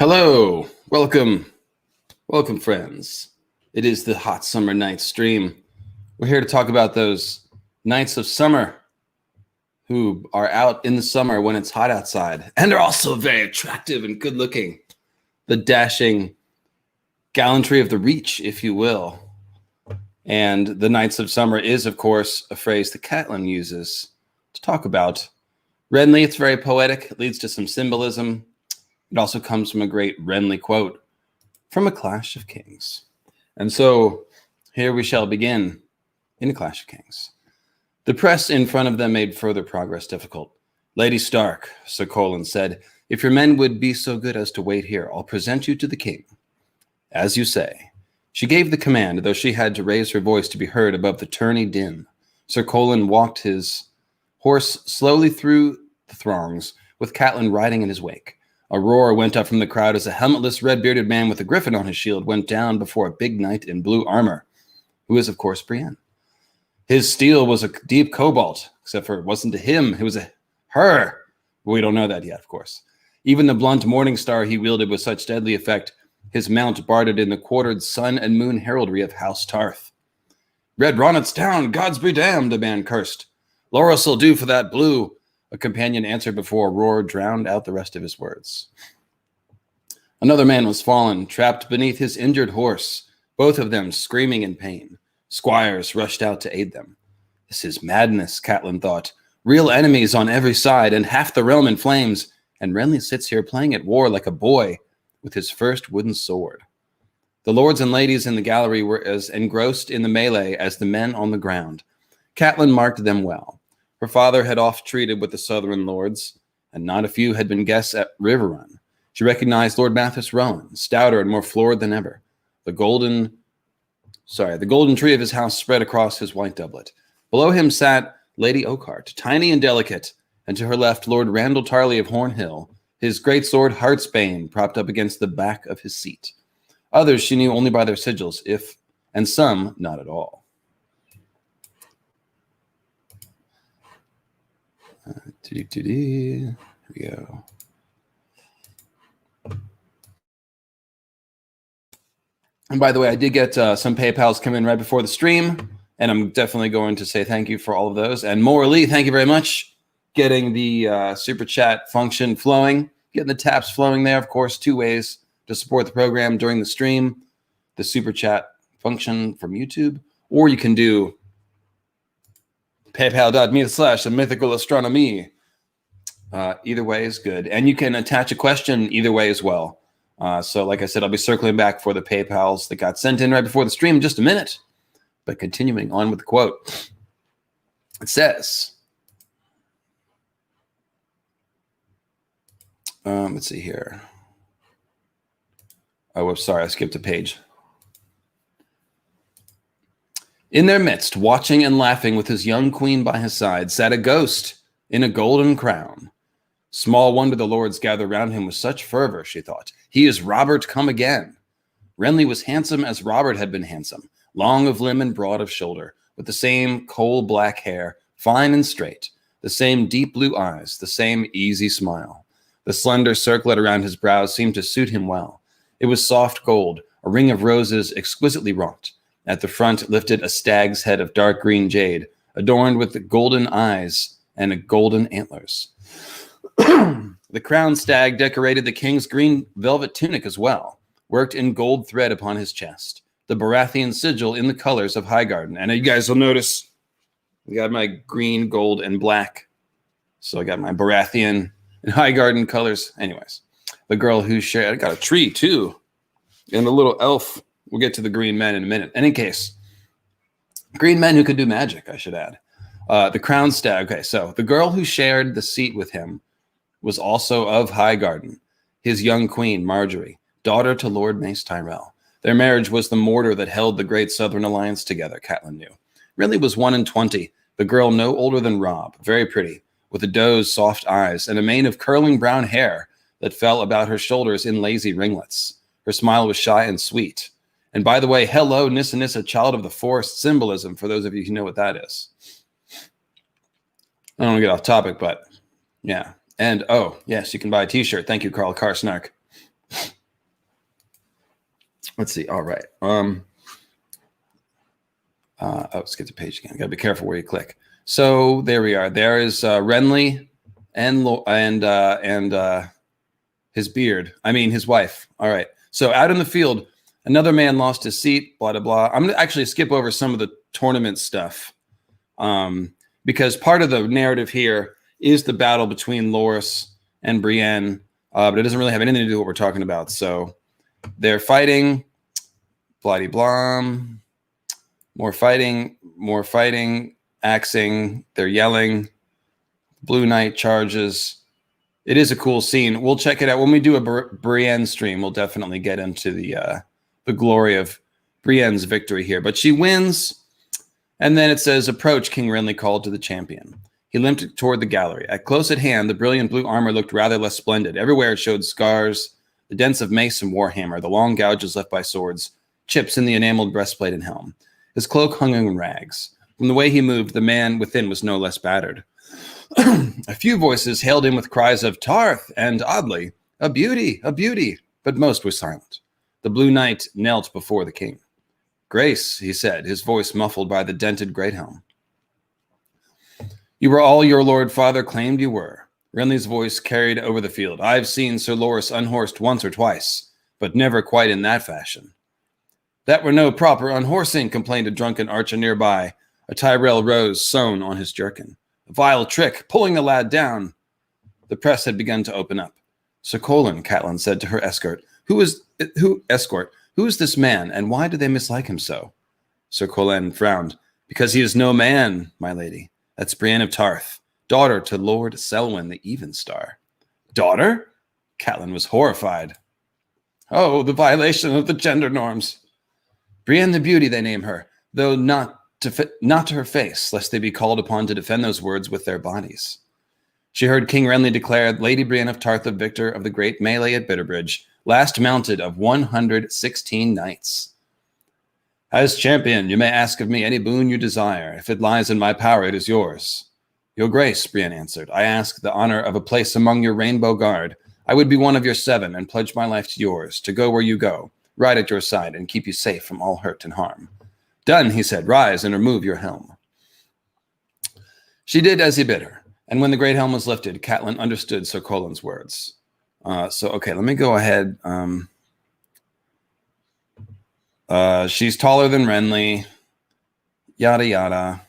Hello, welcome, friends. It is the Hot Summer Night stream. We're here to talk about those nights of summer who are out in the summer when it's hot outside and are also very attractive and good looking. The dashing gallantry of the Reach, if you will. And the nights of summer is, of course, a phrase that Catelyn uses to talk about Renly. It's very poetic. It leads to some symbolism. It also comes from a great Renly quote from A Clash of Kings. And so here we shall begin in A Clash of Kings. The press in front of them made further progress difficult. Lady Stark, Sir Catelyn said, if your men would be so good as to wait here, I'll present you to the king. As you say. She gave the command, though she had to raise her voice to be heard above the tourney din. Sir Catelyn walked his horse slowly through the throngs, with Catelyn riding in his wake. A roar went up from the crowd as a helmetless, red-bearded man with a griffin on his shield went down before a big knight in blue armor, who is, of course, Brienne. His steel was a deep cobalt, except for it wasn't to him, it was a her. We don't know that yet, of course. Even the blunt morning star he wielded with such deadly effect, his mount bartered in the quartered sun and moon heraldry of House Tarth. Red Ronnet's down, gods be damned, a man cursed. Loras'll do for that blue, a companion answered before a roar drowned out the rest of his words. Another man was fallen, trapped beneath his injured horse, both of them screaming in pain. Squires rushed out to aid them. This is madness, Catelyn thought. Real enemies on every side and half the realm in flames, and Renly sits here playing at war like a boy with his first wooden sword. The lords and ladies in the gallery were as engrossed in the melee as the men on the ground. Catelyn marked them well. Her father had oft treated with the southern lords, and not a few had been guests at River Run. She recognized Lord Mathis Rowan, stouter and more florid than ever. The golden tree of his house spread across his white doublet. Below him sat Lady Oakheart, tiny and delicate, and to her left Lord Randall Tarley of Hornhill, his great sword Heartsbane propped up against the back of his seat. Others she knew only by their sigils, and some not at all. Here we go. And by the way, I did get some PayPals come in right before the stream, and I'm definitely going to say thank you for all of those. And Morley, thank you very much. Getting the super chat function flowing, getting the taps flowing there. Of course, two ways to support the program during the stream: the super chat function from YouTube, or you can do paypal.me/mythicalastronomy. Either way is good. And you can attach a question either way as well. So like I said, I'll be circling back for the PayPals that got sent in right before the stream in just a minute. But continuing on with the quote. It says, let's see here. Oh, I'm sorry, I skipped a page. In their midst, watching and laughing with his young queen by his side, sat a ghost in a golden crown. Small wonder the lords gathered round him with such fervor, she thought. He is Robert come again. Renly was handsome as Robert had been handsome, long of limb and broad of shoulder, with the same coal-black hair, fine and straight, the same deep blue eyes, the same easy smile. The slender circlet around his brows seemed to suit him well. It was soft gold, a ring of roses exquisitely wrought. At the front lifted a stag's head of dark green jade, adorned with golden eyes and golden antlers. The crowned stag decorated the king's green velvet tunic as well, worked in gold thread upon his chest, the Baratheon sigil in the colors of Highgarden. And you guys will notice I got my green, gold, and black. So I got my Baratheon and Highgarden colors. Anyways, the girl who shared, I got a tree too, and the little elf. We'll get to the green men in a minute. In any case, green men who could do magic, I should add. The crowned stag. Okay, so the girl who shared the seat with him was also of Highgarden, his young queen, Marjorie, daughter to Lord Mace Tyrell. Their marriage was the mortar that held the great Southern Alliance together, Catelyn knew. Renly was 21, the girl no older than Robb, very pretty, with a doe's soft eyes and a mane of curling brown hair that fell about her shoulders in lazy ringlets. Her smile was shy and sweet. And by the way, hello, Nissa Nissa, child of the forest, symbolism, for those of you who know what that is. I don't want to get off topic, but yeah. And, oh, yes, you can buy a t-shirt. Thank you, Carl Karsnark. let's see. All right. Let's get the page again. Got to be careful where you click. So there we are. There is Renly and his beard. I mean, his wife. All right. So out in the field, another man lost his seat. Blah, blah, blah. I'm going to actually skip over some of the tournament stuff because part of the narrative here is the battle between Loras and Brienne, but it doesn't really have anything to do with what we're talking about. So they're fighting. Bloody blam. More fighting, axing, they're yelling. Blue Knight charges. It is a cool scene. We'll check it out. When we do a Brienne stream, we'll definitely get into the glory of Brienne's victory here. But she wins, and then it says, approach, King Renly called to the champion. He limped toward the gallery. At close at hand, the brilliant blue armor looked rather less splendid. Everywhere it showed scars, the dents of mace and warhammer, the long gouges left by swords, chips in the enameled breastplate and helm. His cloak hung in rags. From the way he moved, the man within was no less battered. A few voices hailed him with cries of Tarth and oddly, a beauty, but most were silent. The Blue Knight knelt before the king. Grace, he said, his voice muffled by the dented great helm. You were all your lord father claimed you were. Renly's voice carried over the field. I've seen Sir Loras unhorsed once or twice, but never quite in that fashion. That were no proper unhorsing, complained a drunken archer nearby. A Tyrell rose, sewn on his jerkin. A vile trick, pulling the lad down. The press had begun to open up. Sir Catelyn, Catelyn said to her escort, who is this man, and why do they mislike him so? Sir Catelyn frowned. Because he is no man, my lady. That's Brienne of Tarth, daughter to Lord Selwyn the Evenstar. Daughter? Catelyn was horrified. Oh, the violation of the gender norms. Brienne the Beauty, they name her, though not to her face, lest they be called upon to defend those words with their bodies. She heard King Renly declare Lady Brienne of Tarth, the victor of the great melee at Bitterbridge, last mounted of 116 knights. As champion, you may ask of me any boon you desire. If it lies in my power, it is yours. Your grace, Brienne answered, I ask the honor of a place among your rainbow guard. I would be one of your 7 and pledge my life to yours, to go where you go, ride at your side, and keep you safe from all hurt and harm. Done, he said, rise and remove your helm. She did as he bid her, and when the great helm was lifted, Catelyn understood Sir Colin's words. Okay, let me go ahead. She's taller than Renly, yada, yada.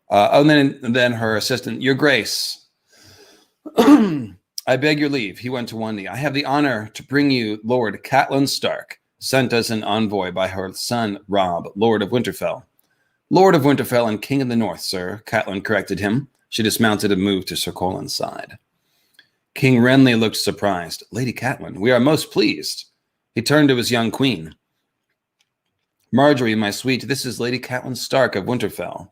And then her assistant, Your Grace, I beg your leave. He went to one knee. I have the honor to bring you Lord Catelyn Stark, sent as an envoy by her son, Robb, Lord of Winterfell. Lord of Winterfell and King of the North, sir, Catelyn corrected him. She dismounted and moved to Sir Colin's side. King Renly looked surprised. Lady Catelyn, we are most pleased. He turned to his young queen. Marjorie, my sweet, this is Lady Catelyn Stark of Winterfell.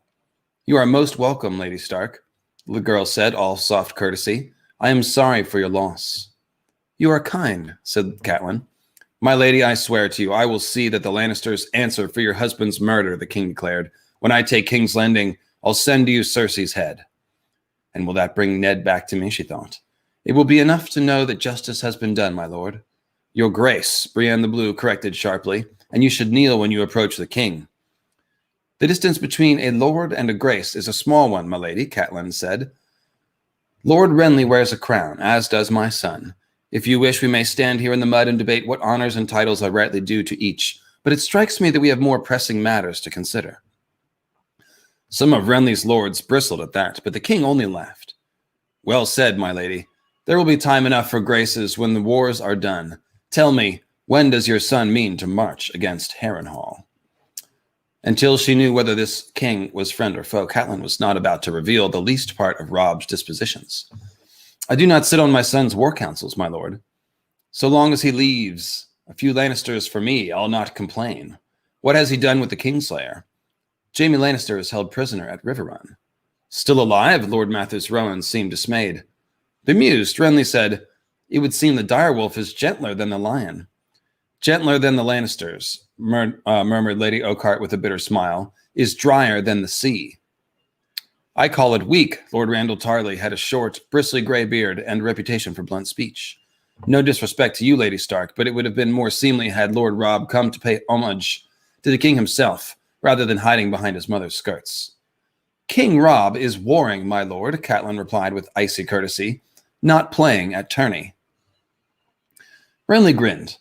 You are most welcome, Lady Stark, the girl said, all soft courtesy. I am sorry for your loss. You are kind, said Catelyn. My lady, I swear to you, I will see that the Lannisters answer for your husband's murder, the king declared. When I take King's Landing, I'll send to you Cersei's head. And will that bring Ned back to me, she thought. It will be enough to know that justice has been done, my lord. Your grace, Brienne the Blue corrected sharply, and you should kneel when you approach the king. The distance between a lord and a grace is a small one, my lady, Catelyn said. Lord Renly wears a crown, as does my son. If you wish, we may stand here in the mud and debate what honors and titles are rightly due to each, but it strikes me that we have more pressing matters to consider. Some of Renly's lords bristled at that, but the king only laughed. Well said, my lady. There will be time enough for graces when the wars are done. Tell me, when does your son mean to march against Harrenhal? Until she knew whether this king was friend or foe, Catelyn was not about to reveal the least part of Robb's dispositions. I do not sit on my son's war councils, my lord. So long as he leaves a few Lannisters for me, I'll not complain. What has he done with the Kingslayer? Jaime Lannister is held prisoner at Riverrun. Still alive? Lord Mathers Rowan seemed dismayed. Bemused, Renly said, It would seem the direwolf is gentler than the lion. Gentler than the Lannisters, murmured Lady Oakheart with a bitter smile, is drier than the sea. I call it weak. Lord Randall Tarley had a short, bristly gray beard and reputation for blunt speech. No disrespect to you, Lady Stark, but it would have been more seemly had Lord Robb come to pay homage to the king himself, rather than hiding behind his mother's skirts. King Robb is warring, my lord, Catelyn replied with icy courtesy, not playing at tourney. Renly grinned.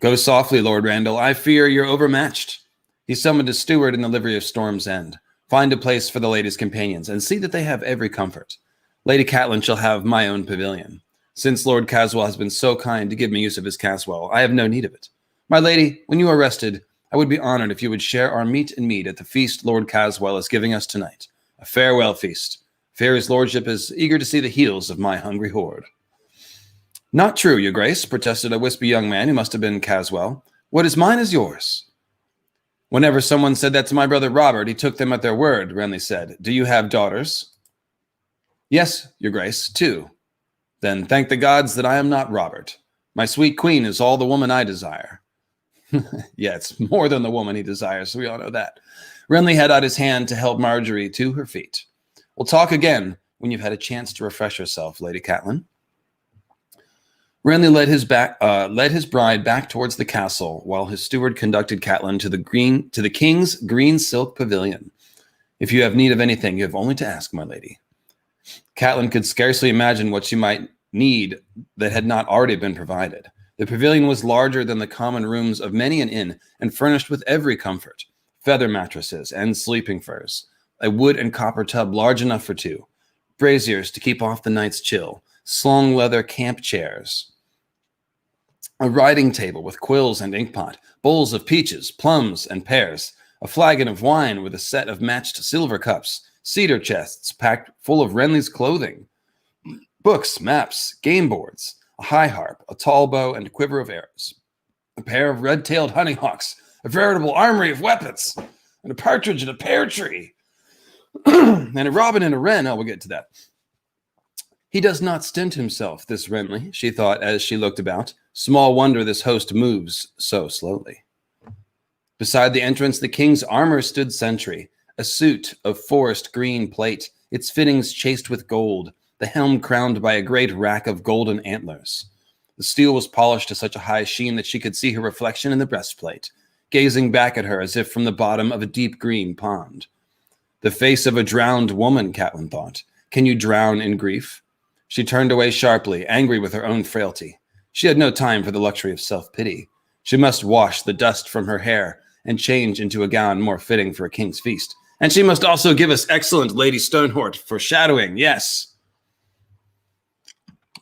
Go softly, Lord Randall. I fear you're overmatched. He summoned a steward in the livery of Storm's End. Find a place for the lady's companions, and see that they have every comfort. Lady Catelyn shall have my own pavilion. Since Lord Caswell has been so kind to give me use of his caswell, I have no need of it. My lady, when you are rested, I would be honored if you would share our meat and mead at the feast Lord Caswell is giving us tonight. A farewell feast. Fear his lordship is eager to see the heels of my hungry horde. Not true, your grace, protested a wispy young man who must have been Caswell. What is mine is yours. Whenever someone said that to my brother Robert, he took them at their word, Renly said. Do you have daughters? Yes, your grace, 2. Then thank the gods that I am not Robert. My sweet queen is all the woman I desire. Yeah, it's more than the woman he desires, so we all know that. Renly had out his hand to help Marjorie to her feet. We'll talk again when you've had a chance to refresh yourself, Lady Catelyn. Renly led his bride back towards the castle, while his steward conducted Catelyn to the king's green silk pavilion. If you have need of anything, you have only to ask, my lady. Catelyn could scarcely imagine what she might need that had not already been provided. The pavilion was larger than the common rooms of many an inn, and furnished with every comfort, feather mattresses and sleeping furs, a wood and copper tub large enough for 2, braziers to keep off the night's chill, slung leather camp chairs, a writing table with quills and inkpot, bowls of peaches, plums, and pears, a flagon of wine with a set of matched silver cups, cedar chests packed full of Renly's clothing, books, maps, game boards, a high harp, a tall bow, and a quiver of arrows, a pair of red-tailed hunting hawks, a veritable armory of weapons, and a partridge in a pear tree, and a robin and a wren. Oh, we'll get to that. He does not stint himself, this Renly, she thought as she looked about. Small wonder this host moves so slowly. Beside the entrance, the king's armor stood sentry, a suit of forest green plate, its fittings chased with gold, the helm crowned by a great rack of golden antlers. The steel was polished to such a high sheen that she could see her reflection in the breastplate, gazing back at her as if from the bottom of a deep green pond. The face of a drowned woman, Catelyn thought. Can you drown in grief? She turned away sharply, angry with her own frailty. She had no time for the luxury of self-pity. She must wash the dust from her hair and change into a gown more fitting for a king's feast. And she must also give us excellent Lady Stonehort foreshadowing, yes.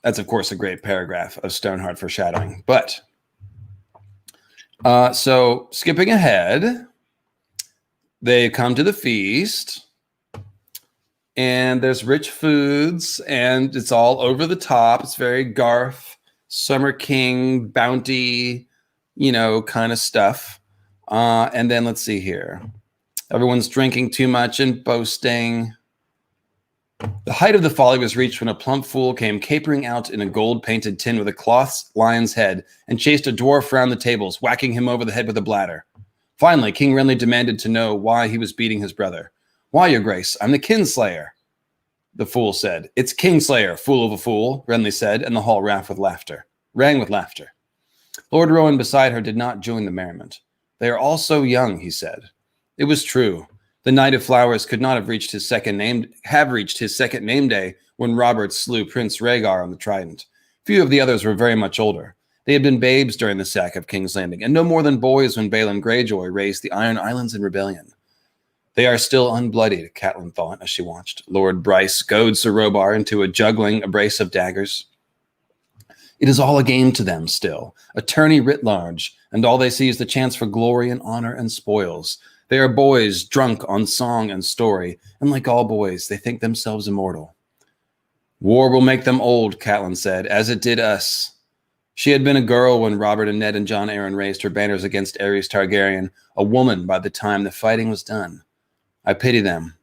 That's, of course, a great paragraph of Stoneheart foreshadowing. But, so skipping ahead, they come to the feast, and there's rich foods, and it's all over the top. It's very Garth, Summer King, bounty, kind of stuff. And then let's see here. Everyone's drinking too much and boasting. The height of the folly was reached when a plump fool came capering out in a gold-painted tin with a cloth lion's head and chased a dwarf round the tables, whacking him over the head with a bladder. Finally, King Renly demanded to know why he was beating his brother. Why, your grace? I'm the kinslayer, the fool said. It's Kingslayer, fool of a fool, Renly said, and the hall rang with laughter. Lord Rowan beside her did not join the merriment. They are all so young, he said. It was true. The Knight of Flowers could not have reached his second name day when Robert slew Prince Rhaegar on the Trident. Few of the others were very much older. They had been babes during the sack of King's Landing, and no more than boys when Balon Greyjoy raised the Iron Islands in rebellion. They are still unbloodied, Catelyn thought as she watched Lord Bryce goad Sir Robar into a juggling brace of daggers. It is all a game to them still, a tourney writ large, and all they see is the chance for glory and honor and spoils. They are boys drunk on song and story, and like all boys, they think themselves immortal. War will make them old, Catelyn said, as it did us. She had been a girl when Robert and Ned and Jon Arryn raised her banners against Aerys Targaryen, a woman by the time the fighting was done. I pity them.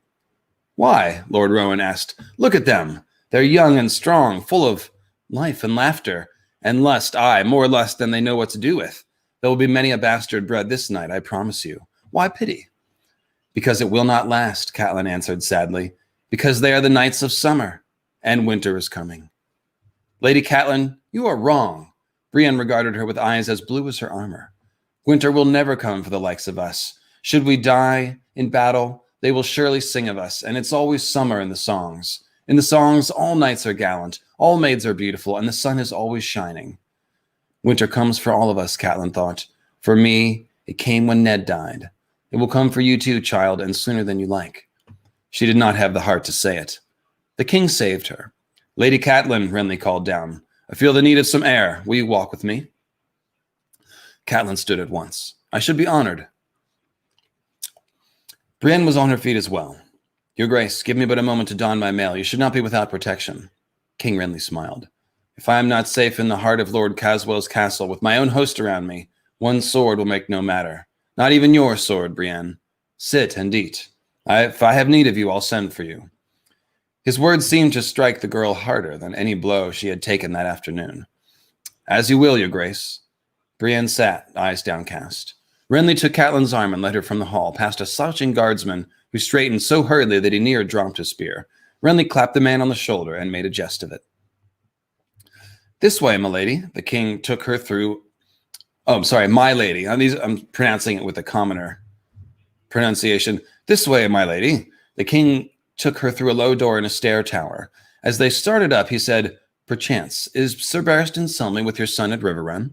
Why? Lord Rowan asked. Look at them. They're young and strong, full of life and laughter, and lust, aye, more lust than they know what to do with. There will be many a bastard bred this night, I promise you. Why pity? Because it will not last, Catelyn answered sadly. Because they are the nights of summer, and winter is coming. Lady Catelyn, You are wrong. Brienne regarded her with eyes as blue as her armor. Winter will never come for the likes of us. Should we die in battle, they will surely sing of us, and it's always summer in the songs. In the songs, all knights are gallant, all maids are beautiful, and the sun is always shining. Winter comes for all of us, Catelyn thought. For me, it came when Ned died. It will come for you too, child, and sooner than you like. She did not have the heart to say it. The king saved her. Lady Catelyn, Renly called down. I feel the need of some air. Will you walk with me? Catelyn stood at once. I should be honored. Brienne was on her feet as well. Your Grace, give me but a moment to don my mail. You should not be without protection. King Renly smiled. If I am not safe in the heart of Lord Caswell's castle with my own host around me, one sword will make no matter. Not even your sword, Brienne. Sit and eat. If I have need of you, I'll send for you. His words seemed to strike the girl harder than any blow she had taken that afternoon. As you will, Your Grace. Brienne sat, eyes downcast. Renly took Catelyn's arm and led her from the hall, past a slouching guardsman who straightened so hurriedly that he near dropped his spear. Renly clapped the man on the shoulder and made a jest of it. This way, my lady. The king took her through... Oh, I'm sorry, my lady. I'm pronouncing it with a commoner pronunciation. This way, my lady. The king took her through a low door in a stair tower. As they started up, he said, Perchance, is Sir Barristan Selmy with your son at Riverrun?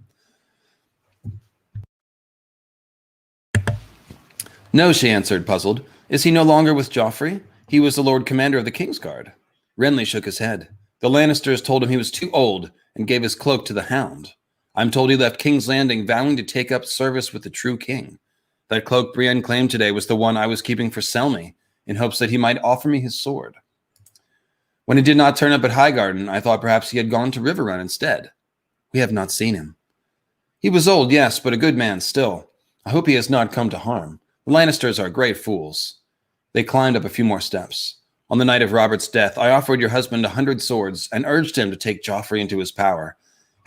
No, she answered, puzzled. Is he no longer with Joffrey? He was the Lord Commander of the Kingsguard. Renly shook his head. The Lannisters told him he was too old and gave his cloak to the Hound. I'm told he left King's Landing vowing to take up service with the true king. That cloak Brienne claimed today was the one I was keeping for Selmy, in hopes that he might offer me his sword. When he did not turn up at Highgarden, I thought perhaps he had gone to Riverrun instead. We have not seen him. He was old, yes, but a good man still. I hope he has not come to harm. The Lannisters are great fools. They climbed up a few more steps. On the night of Robert's death, I offered your husband 100 swords and urged him to take Joffrey into his power.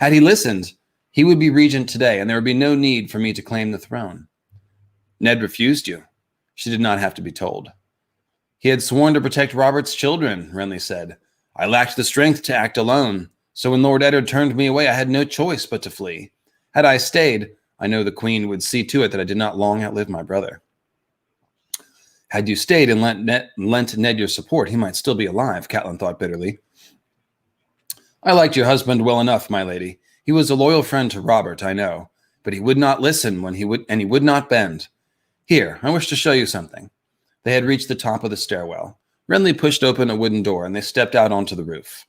Had he listened, he would be regent today, and there would be no need for me to claim the throne. Ned refused you. She did not have to be told. He had sworn to protect Robert's children, Renly said. I lacked the strength to act alone, so when Lord Eddard turned me away, I had no choice but to flee. Had I stayed, I know the Queen would see to it that I did not long outlive my brother. Had you stayed and lent Ned your support, he might still be alive, Catelyn thought bitterly. I liked your husband well enough, my lady. He was a loyal friend to Robert, I know, but he would not listen when he would not bend. Here, I wish to show you something. They had reached the top of the stairwell. Renly pushed open a wooden door, and they stepped out onto the roof.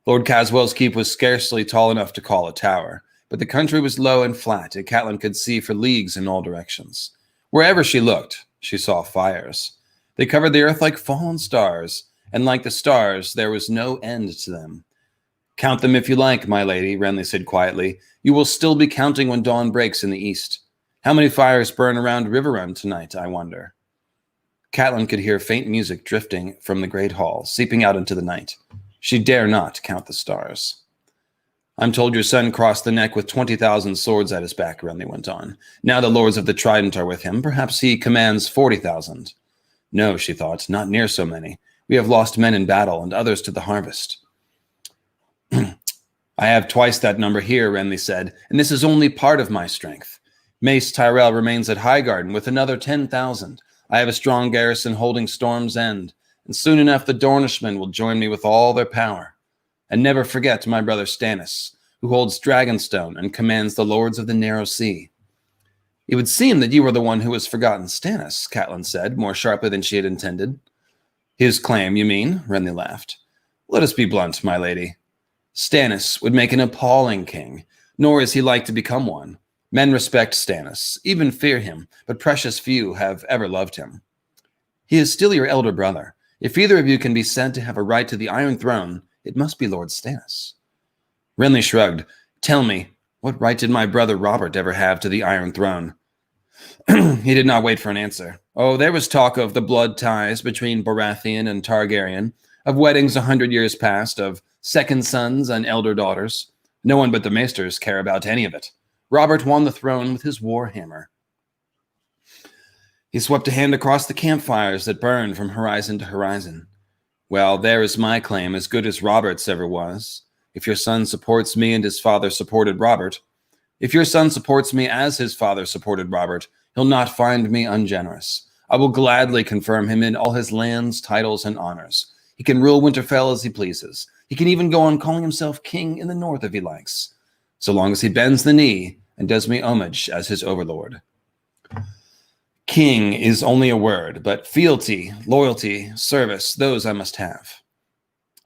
Lord Caswell's keep was scarcely tall enough to call a tower, but the country was low and flat, and Catelyn could see for leagues in all directions. Wherever she looked, she saw fires. They covered the earth like fallen stars, and like the stars, there was no end to them. Count them if you like, my lady, Renly said quietly. You will still be counting when dawn breaks in the east. How many fires burn around Riverrun tonight, I wonder? Catelyn could hear faint music drifting from the great hall, seeping out into the night. She dare not count the stars. I'm told your son crossed the neck with 20,000 swords at his back, Renly went on. Now the lords of the Trident are with him. Perhaps he commands 40,000. No, she thought, not near so many. We have lost men in battle and others to the harvest. I have twice that number here, Renly said, and this is only part of my strength. Mace Tyrell remains at Highgarden with another 10,000. I have a strong garrison holding Storm's End, and soon enough the Dornishmen will join me with all their power. And never forget my brother Stannis, who holds Dragonstone and commands the lords of the Narrow Sea. It would seem that you were the one who has forgotten Stannis, Catelyn said, more sharply than she had intended. His claim, you mean? Renly laughed. Let us be blunt, my lady. Stannis would make an appalling king, nor is he like to become one. Men respect Stannis, even fear him, but precious few have ever loved him. He is still your elder brother. If either of you can be said to have a right to the Iron Throne, it must be Lord Stannis. Renly shrugged. Tell me, what right did my brother Robert ever have to the Iron Throne? He did not wait for an answer. Oh, there was talk of the blood ties between Baratheon and Targaryen, of weddings 100 years past, of second sons and elder daughters. No one but the maesters care about any of it. Robert won the throne with his war hammer. He swept a hand across the campfires that burned from horizon to horizon. Well, there is my claim, as good as Robert's ever was. if your son supports me and his father supported Robert. If your son supports me as his father supported Robert, he'll not find me ungenerous. I will gladly confirm him in all his lands, titles, and honors. He can rule Winterfell as he pleases. He can even go on calling himself king in the north if he likes, so long as he bends the knee and does me homage as his overlord. King is only a word, but fealty, loyalty, service, those I must have.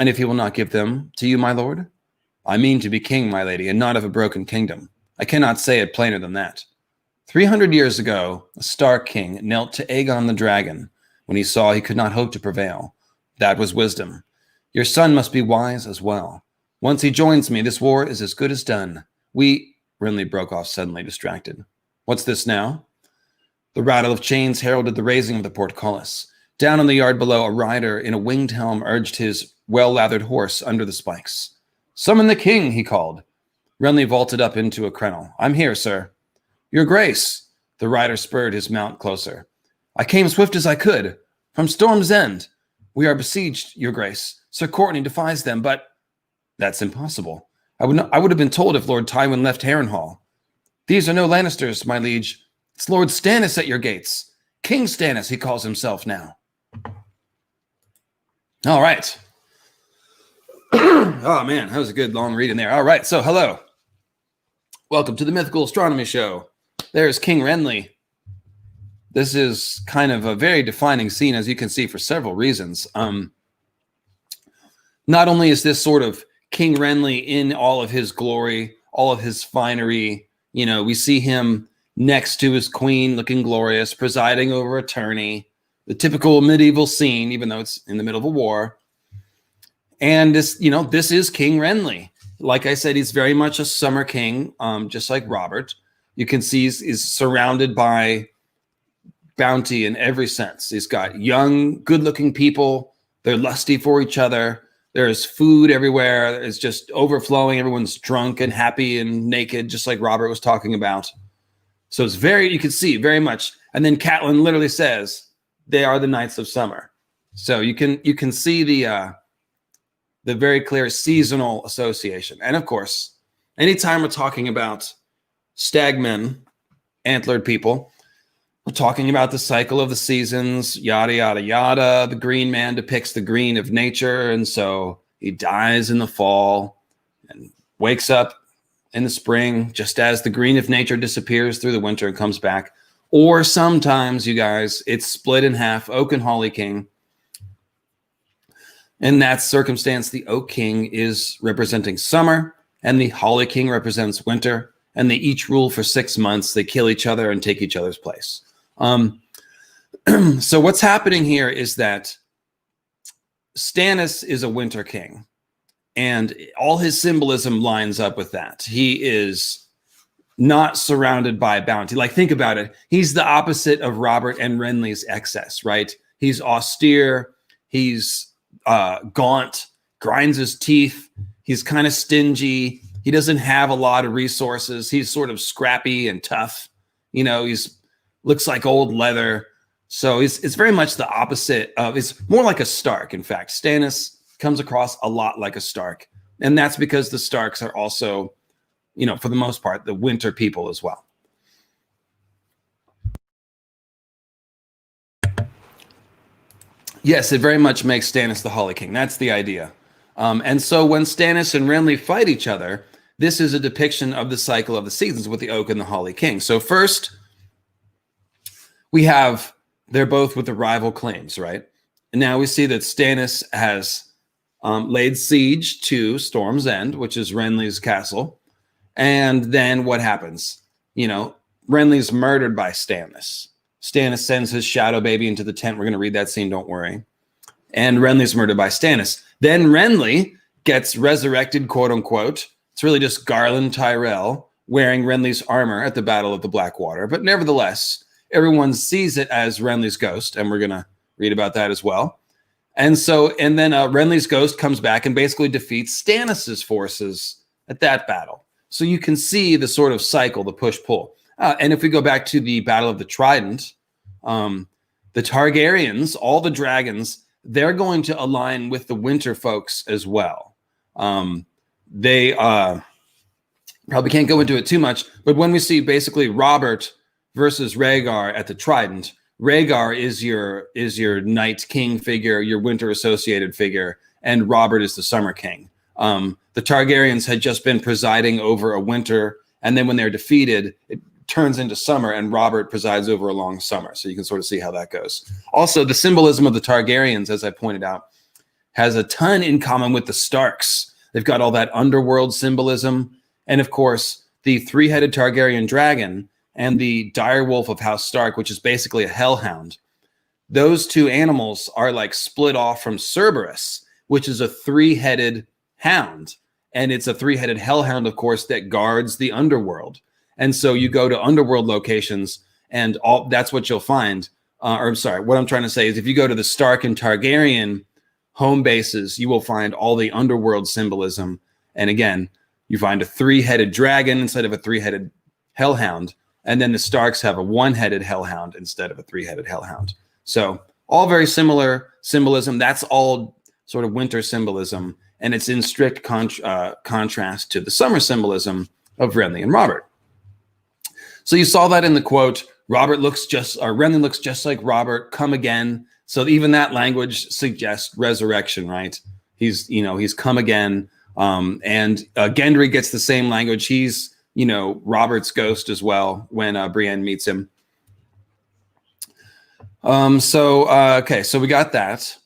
And if he will not give them to you, my lord? I mean to be king, my lady, and not of a broken kingdom. I cannot say it plainer than that. 300 years ago, a Stark king knelt to Aegon the dragon when he saw he could not hope to prevail. That was wisdom. Your son must be wise as well. Once he joins me, this war is as good as done. Renly broke off suddenly, distracted. What's this now? The rattle of chains heralded the raising of the portcullis. Down in the yard below, a rider in a winged helm urged his well-lathered horse under the spikes. Summon the king, he called. Renly vaulted up into a crenel. I'm here, sir. Your grace. The rider spurred his mount closer. I came swift as I could. From Storm's End. We are besieged, your grace. Sir Courtney defies them, but that's impossible. I would have been told if Lord Tywin left Harrenhal. These are no Lannisters, my liege. It's Lord Stannis at your gates. King Stannis, he calls himself now. All right. Oh, man, that was a good long read in there. All right, so hello. Welcome to the Mythical Astronomy Show. There's King Renly. This is kind of a very defining scene, as you can see, for several reasons. Not only is this sort of King Renly in all of his glory, all of his finery, we see him next to his queen looking glorious, presiding over a tourney, the typical medieval scene, even though it's in the middle of a war. And this is King Renly. Like I said, he's very much a summer king, just like Robert. You can see he's surrounded by bounty in every sense. He's got young, good-looking people. They're lusty for each other. There's food everywhere. It's just overflowing. Everyone's drunk and happy and naked, just like Robert was talking about. So it's you can see very much. And then Catelyn literally says, they are the Knights of Summer. So you can see the very clear seasonal association. And of course, anytime we're talking about stagmen, antlered people, we're talking about the cycle of the seasons, yada, yada, yada. The green man depicts the green of nature. And so he dies in the fall and wakes up in the spring, just as the green of nature disappears through the winter and comes back. Or sometimes, you guys, it's split in half, Oak and Holly King. In that circumstance, the Oak King is representing summer, and the Holly King represents winter, and they each rule for 6 months. They kill each other and take each other's place. So what's happening here is that Stannis is a winter king, and all his symbolism lines up with that. He is not surrounded by bounty. Like, think about it. He's the opposite of Robert and Renly's excess, right? He's austere. He's gaunt, grinds his teeth. He's kind of stingy. He doesn't have a lot of resources. He's sort of scrappy and tough. He's looks like old leather. So it's very much the opposite of, it's more like a Stark. In fact, Stannis comes across a lot like a Stark. And that's because the Starks are also, for the most part, the winter people as well. Yes, it very much makes Stannis the Holly King. That's the idea. And so when Stannis and Renly fight each other, this is a depiction of the cycle of the seasons with the Oak and the Holly King. So first, they're both with the rival claims, right? And now we see that Stannis has laid siege to Storm's End, which is Renly's castle. And then what happens? Renly's murdered by Stannis. Stannis sends his shadow baby into the tent. We're going to read that scene, don't worry. And Renly's murdered by Stannis. Then Renly gets resurrected, quote unquote. It's really just Garland Tyrell wearing Renly's armor at the Battle of the Blackwater. But nevertheless, everyone sees it as Renly's ghost, and we're going to read about that as well. And then Renly's ghost comes back and basically defeats Stannis's forces at that battle. So you can see the sort of cycle, the push-pull. And if we go back to the Battle of the Trident, the Targaryens, all the dragons, they're going to align with the winter folks as well. they probably can't go into it too much, but when we see basically Robert versus Rhaegar at the Trident, Rhaegar is your Night King figure, your Winter Associated figure, and Robert is the Summer King. The Targaryens had just been presiding over a winter, and then when they're defeated, it turns into summer, and Robert presides over a long summer. So you can sort of see how that goes. Also, the symbolism of the Targaryens, as I pointed out, has a ton in common with the Starks. They've got all that underworld symbolism, and of course, the three-headed Targaryen dragon and the direwolf of House Stark, which is basically a hellhound. Those two animals are like split off from Cerberus, which is a three-headed hound. And it's a three-headed hellhound, of course, that guards the underworld. And so you go to underworld locations, and that's what you'll find. Or I'm sorry, what I'm trying to say is if you go to the Stark and Targaryen home bases, you will find all the underworld symbolism. And again, you find a three-headed dragon instead of a three-headed hellhound. And then the Starks have a one-headed hellhound instead of a three-headed hellhound. So all very similar symbolism. That's all sort of winter symbolism. And it's in strict contrast to the summer symbolism of Renly and Robert. So you saw that in the quote, Renly looks just like Robert, come again. So even that language suggests resurrection, right? He's come again. And Gendry gets the same language. He's, Robert's ghost as well when Brienne meets him. Okay, so we got that.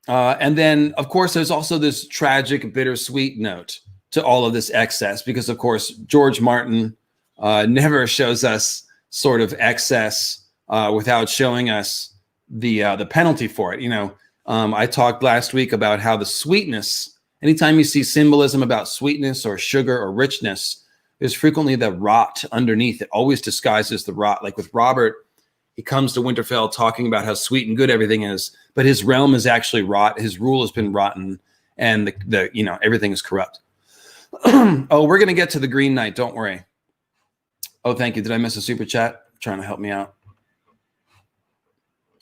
And then, of course, there's also this tragic, bittersweet note to all of this excess, because, of course, George Martin never shows us sort of excess without showing us the penalty for it. I talked last week about how the sweetness, anytime you see symbolism about sweetness or sugar or richness, there's frequently the rot underneath. It always disguises the rot. Like with Robert, he comes to Winterfell talking about how sweet and good everything is, but his realm is actually rot. His rule has been rotten, and everything is corrupt. Oh, we're gonna get to the Green Knight. Don't worry. Oh, thank you. Did I miss a super chat? Trying to help me out.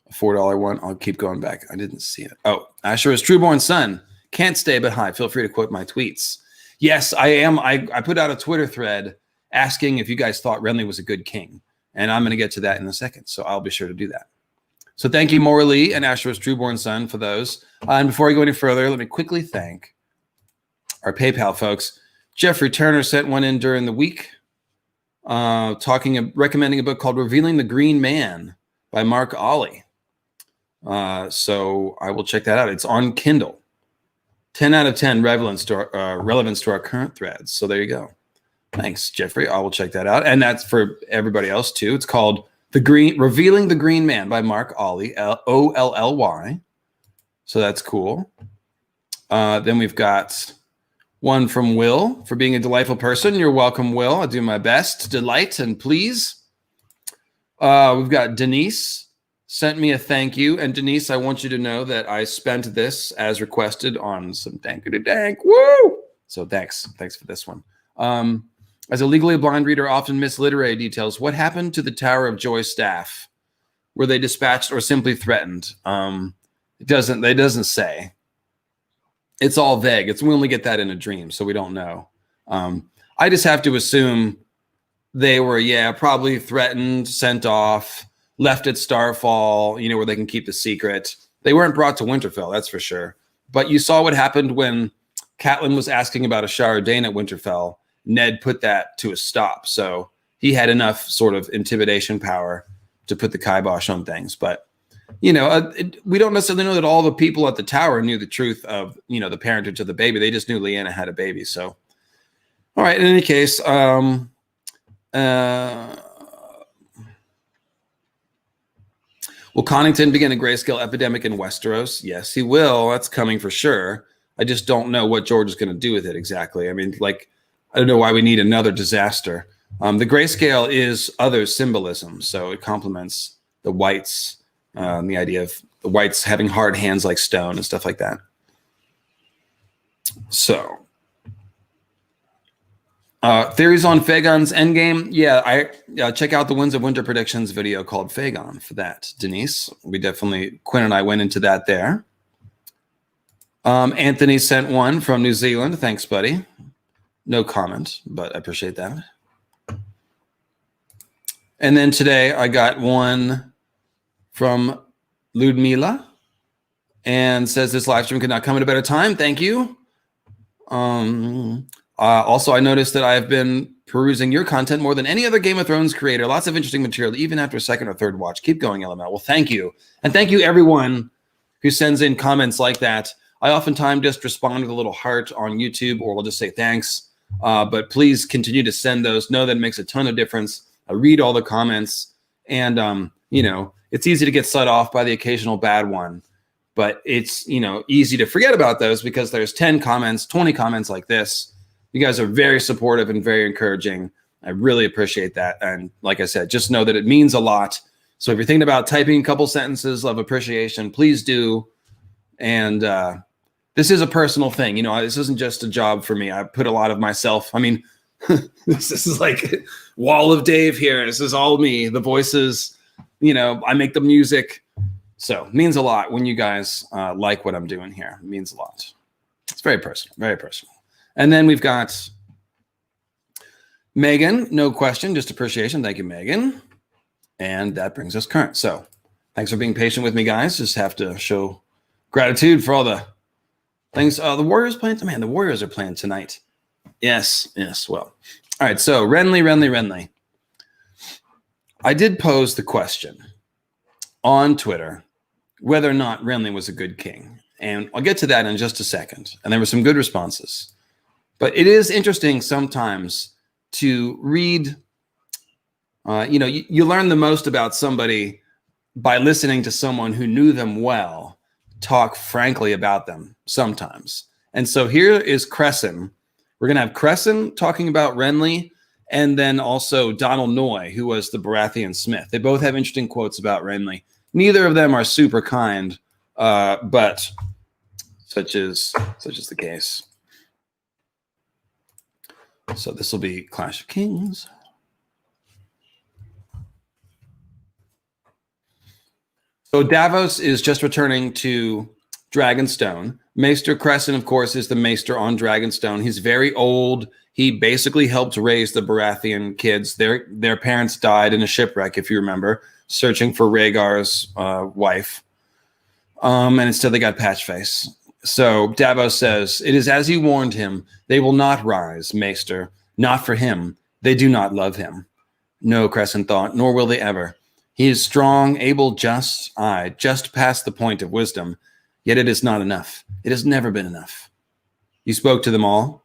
A $4 one. I'll keep going back. I didn't see it. Oh, Asher is Trueborn Son. Can't stay but hi. Feel free to quote my tweets. Yes, I am. I put out a Twitter thread asking if you guys thought Renly was a good king. And I'm going to get to that in a second. So I'll be sure to do that. So thank you, Morley and Asher's Trueborn Son, for those. And before I go any further, let me quickly thank our PayPal folks. Jeffrey Turner sent one in during the week, recommending a book called Revealing the Green Man by Mark Ollie. So I will check that out. It's on Kindle. 10 out of 10 relevance to our current threads. So there you go. Thanks, Jeffrey. I will check that out. And that's for everybody else, too. It's called Revealing the Green Man by Mark Ollie, Olly. So that's cool. Then we've got one from Will for being a delightful person. You're welcome, Will. I'll do my best to delight and please. We've got Denise sent me a thank you. And Denise, I want you to know that I spent this as requested on some dankity-dank. Woo! So thanks. Thanks for this one. As a legally blind reader, often miss literary details. What happened to the Tower of Joy staff? Were they dispatched or simply threatened? It doesn't say. It's all vague. We only get that in a dream, so we don't know. I just have to assume they were, probably threatened, sent off, left at Starfall, where they can keep the secret. They weren't brought to Winterfell, that's for sure. But you saw what happened when Catelyn was asking about a Shara Dane at Winterfell. Ned put that to a stop. So he had enough sort of intimidation power to put the kibosh on things. But, we don't necessarily know that all the people at the tower knew the truth of, the parentage of the baby. They just knew Lyanna had a baby. So, all right. In any case, will Connington begin a grayscale epidemic in Westeros? Yes, he will. That's coming for sure. I just don't know what George is going to do with it exactly. I mean, I don't know why we need another disaster. The grayscale is other symbolism, so it complements the whites, the idea of the whites having hard hands like stone and stuff like that. So, theories on Fagon's endgame. Yeah, check out the Winds of Winter predictions video called Fagon for that, Denise. Quinn and I went into that there. Anthony sent one from New Zealand. Thanks, buddy. No comment, but I appreciate that. And then today I got one from Ludmila and says this live stream could not come at a better time. Thank you. Also, I noticed that I've been perusing your content more than any other Game of Thrones creator. Lots of interesting material, even after a second or third watch. Keep going, LML. Well, thank you. And thank you, everyone who sends in comments like that. I oftentimes just respond with a little heart on YouTube, or we'll just say thanks. But please continue to send those. Know that it makes a ton of difference. I read all the comments. And, it's easy to get set off by the occasional bad one. But it's, easy to forget about those because there's 10 comments, 20 comments like this. You guys are very supportive and very encouraging. I really appreciate that. And like I said, just know that it means a lot. So if you're thinking about typing a couple sentences of appreciation, please do. And this is a personal thing. This isn't just a job for me. I put a lot of myself. I mean, this is like Wall of Dave here. This is all me. The voices, I make the music. So it means a lot when you guys like what I'm doing here. It means a lot. It's very personal, very personal. And then we've got Megan, no question, just appreciation. Thank you, Megan. And that brings us current. So thanks for being patient with me, guys. Just have to show gratitude for all the things. The Warriors playing. Man, the Warriors are playing tonight. Yes. Well, all right. So Renly. I did pose the question on Twitter whether or not Renly was a good king. And I'll get to that in just a second. And there were some good responses. But it is interesting sometimes to read, you learn the most about somebody by listening to someone who knew them well talk frankly about them sometimes. And so here is Crescent. We're going to have Crescent talking about Renly, and then also Donald Noy, who was the Baratheon Smith. They both have interesting quotes about Renly. Neither of them are super kind, but such is the case. So this will be Clash of Kings. So Davos is just returning to Dragonstone. Maester Crescent, of course, is the Maester on Dragonstone. He's very old. He basically helped raise the Baratheon kids. Their parents died in a shipwreck, if you remember, searching for Rhaegar's wife. And instead they got Patchface. So Davos says, "It is as you warned him. They will not rise, Maester. Not for him. They do not love him." No, Crescent thought, nor will they ever. He is strong, able, just past the point of wisdom. Yet it is not enough. It has never been enough. You spoke to them all?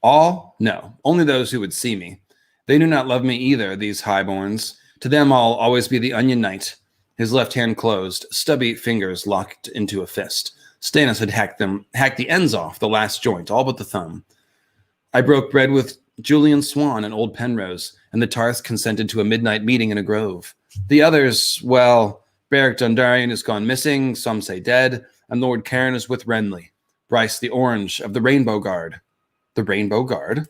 All? No, only those who would see me. They do not love me either, these highborns. To them I'll always be the Onion Knight. His left hand closed, stubby fingers locked into a fist. Stannis had hacked the ends off, the last joint, all but the thumb. I broke bread with Julian Swan and old Penrose, and the Tarth consented to a midnight meeting in a grove. The others, well, Beric Dondarrion has gone missing, some say dead, and Lord Cairn is with Renly. Bryce the Orange of the Rainbow Guard. The Rainbow Guard?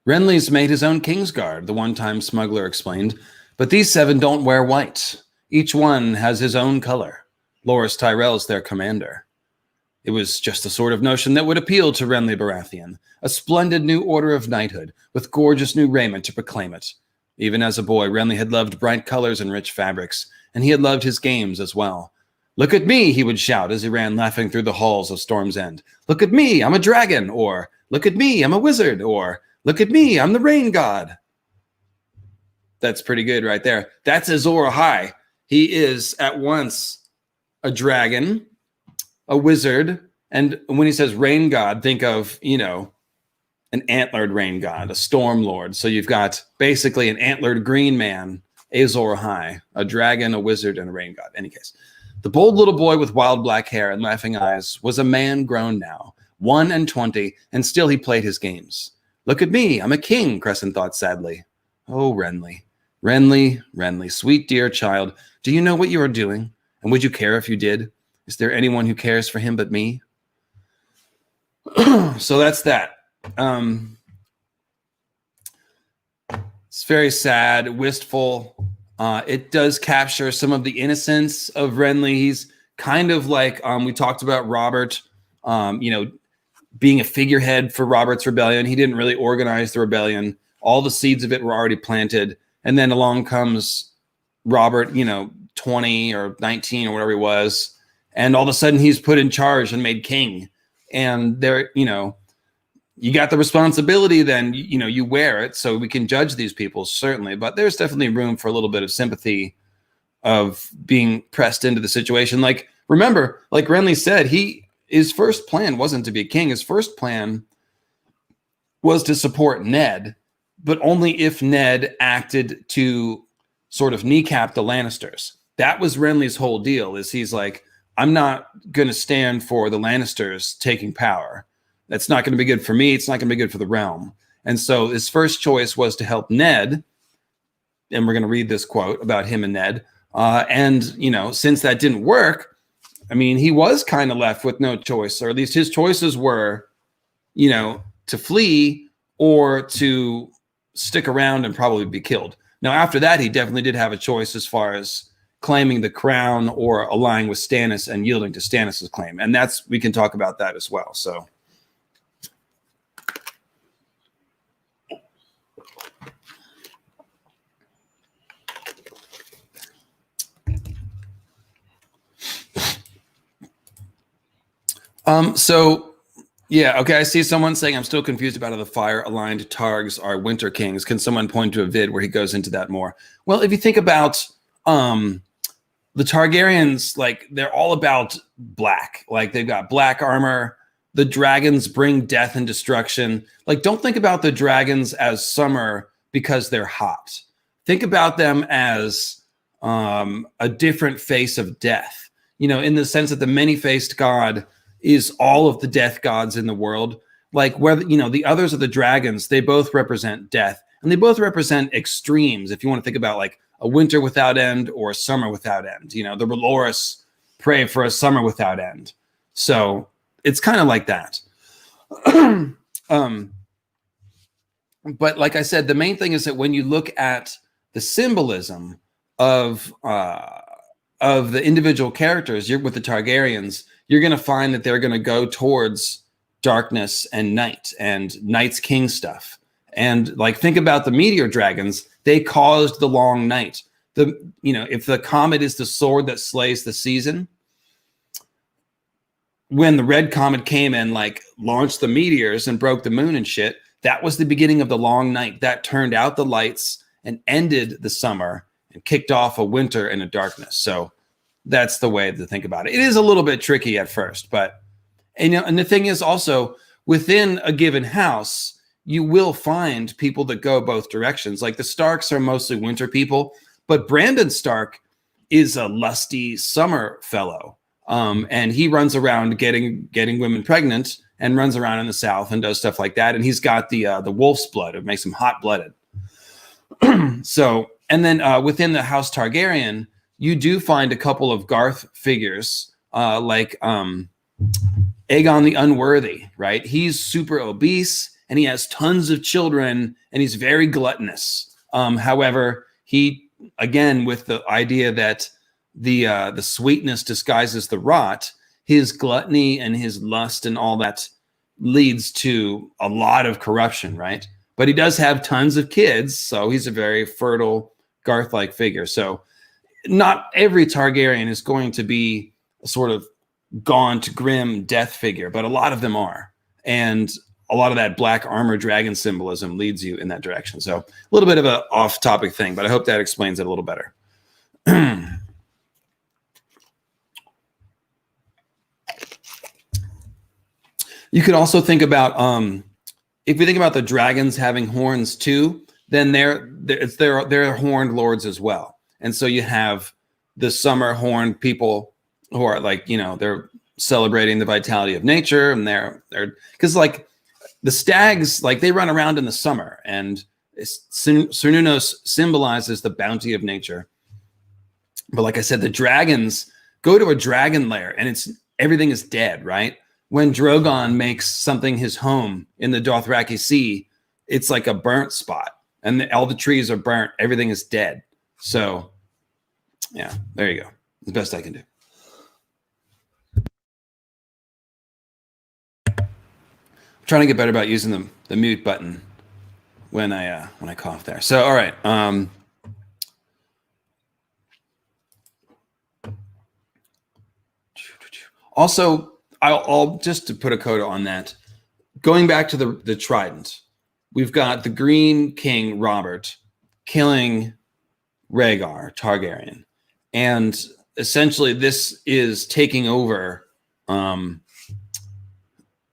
Renly's made his own Kingsguard, the one-time smuggler explained, but these 7 don't wear white. Each one has his own color. Loras Tyrell's their commander. It was just the sort of notion that would appeal to Renly Baratheon, a splendid new order of knighthood, with gorgeous new raiment to proclaim it. Even as a boy, Renly had loved bright colors and rich fabrics, and he had loved his games as well. "Look at me," he would shout as he ran laughing through the halls of Storm's End. "Look at me, I'm a dragon," or "Look at me, I'm a wizard," or "Look at me, I'm the rain god." That's pretty good right there. That's Azor Ahai. He is at once a dragon, a wizard, and when he says rain god, think of, an antlered rain god, a storm lord. So you've got basically an antlered green man, Azor Ahai, a dragon, a wizard, and a rain god. In any case, the bold little boy with wild black hair and laughing eyes was a man grown now, 21, and still he played his games. "Look at me, I'm a king," Crescent thought sadly. Oh, Renly. Renly, sweet dear child, do you know what you are doing? And would you care if you did? Is there anyone who cares for him but me? So that's that. It's very sad, wistful. It does capture some of the innocence of Renly. He's kind of like we talked about Robert being a figurehead for Robert's rebellion. He didn't really organize the rebellion. All the seeds of it were already planted. And then along comes Robert, 20 or 19 or whatever he was. And all of a sudden he's put in charge and made king. And there, you got the responsibility, then, you wear it. So we can judge these people, certainly. But there's definitely room for a little bit of sympathy of being pressed into the situation. Like, remember, like Renly said, his first plan wasn't to be a king. His first plan was to support Ned, but only if Ned acted to sort of kneecap the Lannisters. That was Renly's whole deal, is he's like, I'm not going to stand for the Lannisters taking power. That's not going to be good for me. It's not going to be good for the realm. And so his first choice was to help Ned. And we're going to read this quote about him and Ned. Since that didn't work, I mean, he was kind of left with no choice, or at least his choices were, to flee or to stick around and probably be killed. Now, after that, he definitely did have a choice as far as claiming the crown or allying with Stannis and yielding to Stannis's claim. And we can talk about that as well. So. Okay, I see someone saying, I'm still confused about how the fire-aligned Targs are Winter Kings. Can someone point to a vid where he goes into that more? Well, if you think about the Targaryens, like, they're all about black. Like, they've got black armor. The dragons bring death and destruction. Like, don't think about the dragons as summer because they're hot. Think about them as a different face of death, in the sense that the many-faced god is all of the death gods in the world. Like, where, the others are the dragons, they both represent death, and they both represent extremes. If you want to think about like a winter without end or a summer without end, the R'hllorys pray for a summer without end. So it's kind of like that. But like I said, the main thing is that when you look at the symbolism of the individual characters, you're with the Targaryens, you're going to find that they're going to go towards darkness and night and Night's King stuff. And like, think about the meteor dragons. They caused the long night. If the comet is the sword that slays the season, when the red comet came and like launched the meteors and broke the moon and shit, that was the beginning of the long night. That turned out the lights and ended the summer and kicked off a winter and a darkness. So that's the way to think about it. It is a little bit tricky at first, but and the thing is also, within a given house, you will find people that go both directions. Like the Starks are mostly winter people, but Brandon Stark is a lusty summer fellow. And he runs around getting women pregnant and runs around in the South and does stuff like that. And he's got the wolf's blood. It makes him hot-blooded. So, and then within the House Targaryen, you do find a couple of Garth figures, like Aegon the Unworthy, right? He's super obese and he has tons of children and he's very gluttonous. However, he, again, with the idea that the sweetness disguises the rot, his gluttony and his lust and all that leads to a lot of corruption, right? But he does have tons of kids, so he's a very fertile Garth-like figure. So not every Targaryen is going to be a sort of gaunt, grim death figure, but a lot of them are. And a lot of that black armor dragon symbolism leads you in that direction. So a little bit of an off-topic thing, but I hope that explains it a little better. You could also think about, if you think about the dragons having horns too, then they're horned lords as well. And so you have the summer horned people who are like, they're celebrating the vitality of nature, and they're because like the stags, like they run around in the summer, and Cernunnos symbolizes the bounty of nature. But like I said, the dragons go to a dragon lair, and everything is dead, right? When Drogon makes something his home in the Dothraki Sea, it's like a burnt spot, and all the trees are burnt. Everything is dead. So, yeah, there you go. The best I can do. trying to get better about using the mute button when I cough there. So all right. Also, I'll just to put a coda on that. Going back to the Trident, we've got the Green King Robert killing Rhaegar Targaryen, and essentially this is taking over.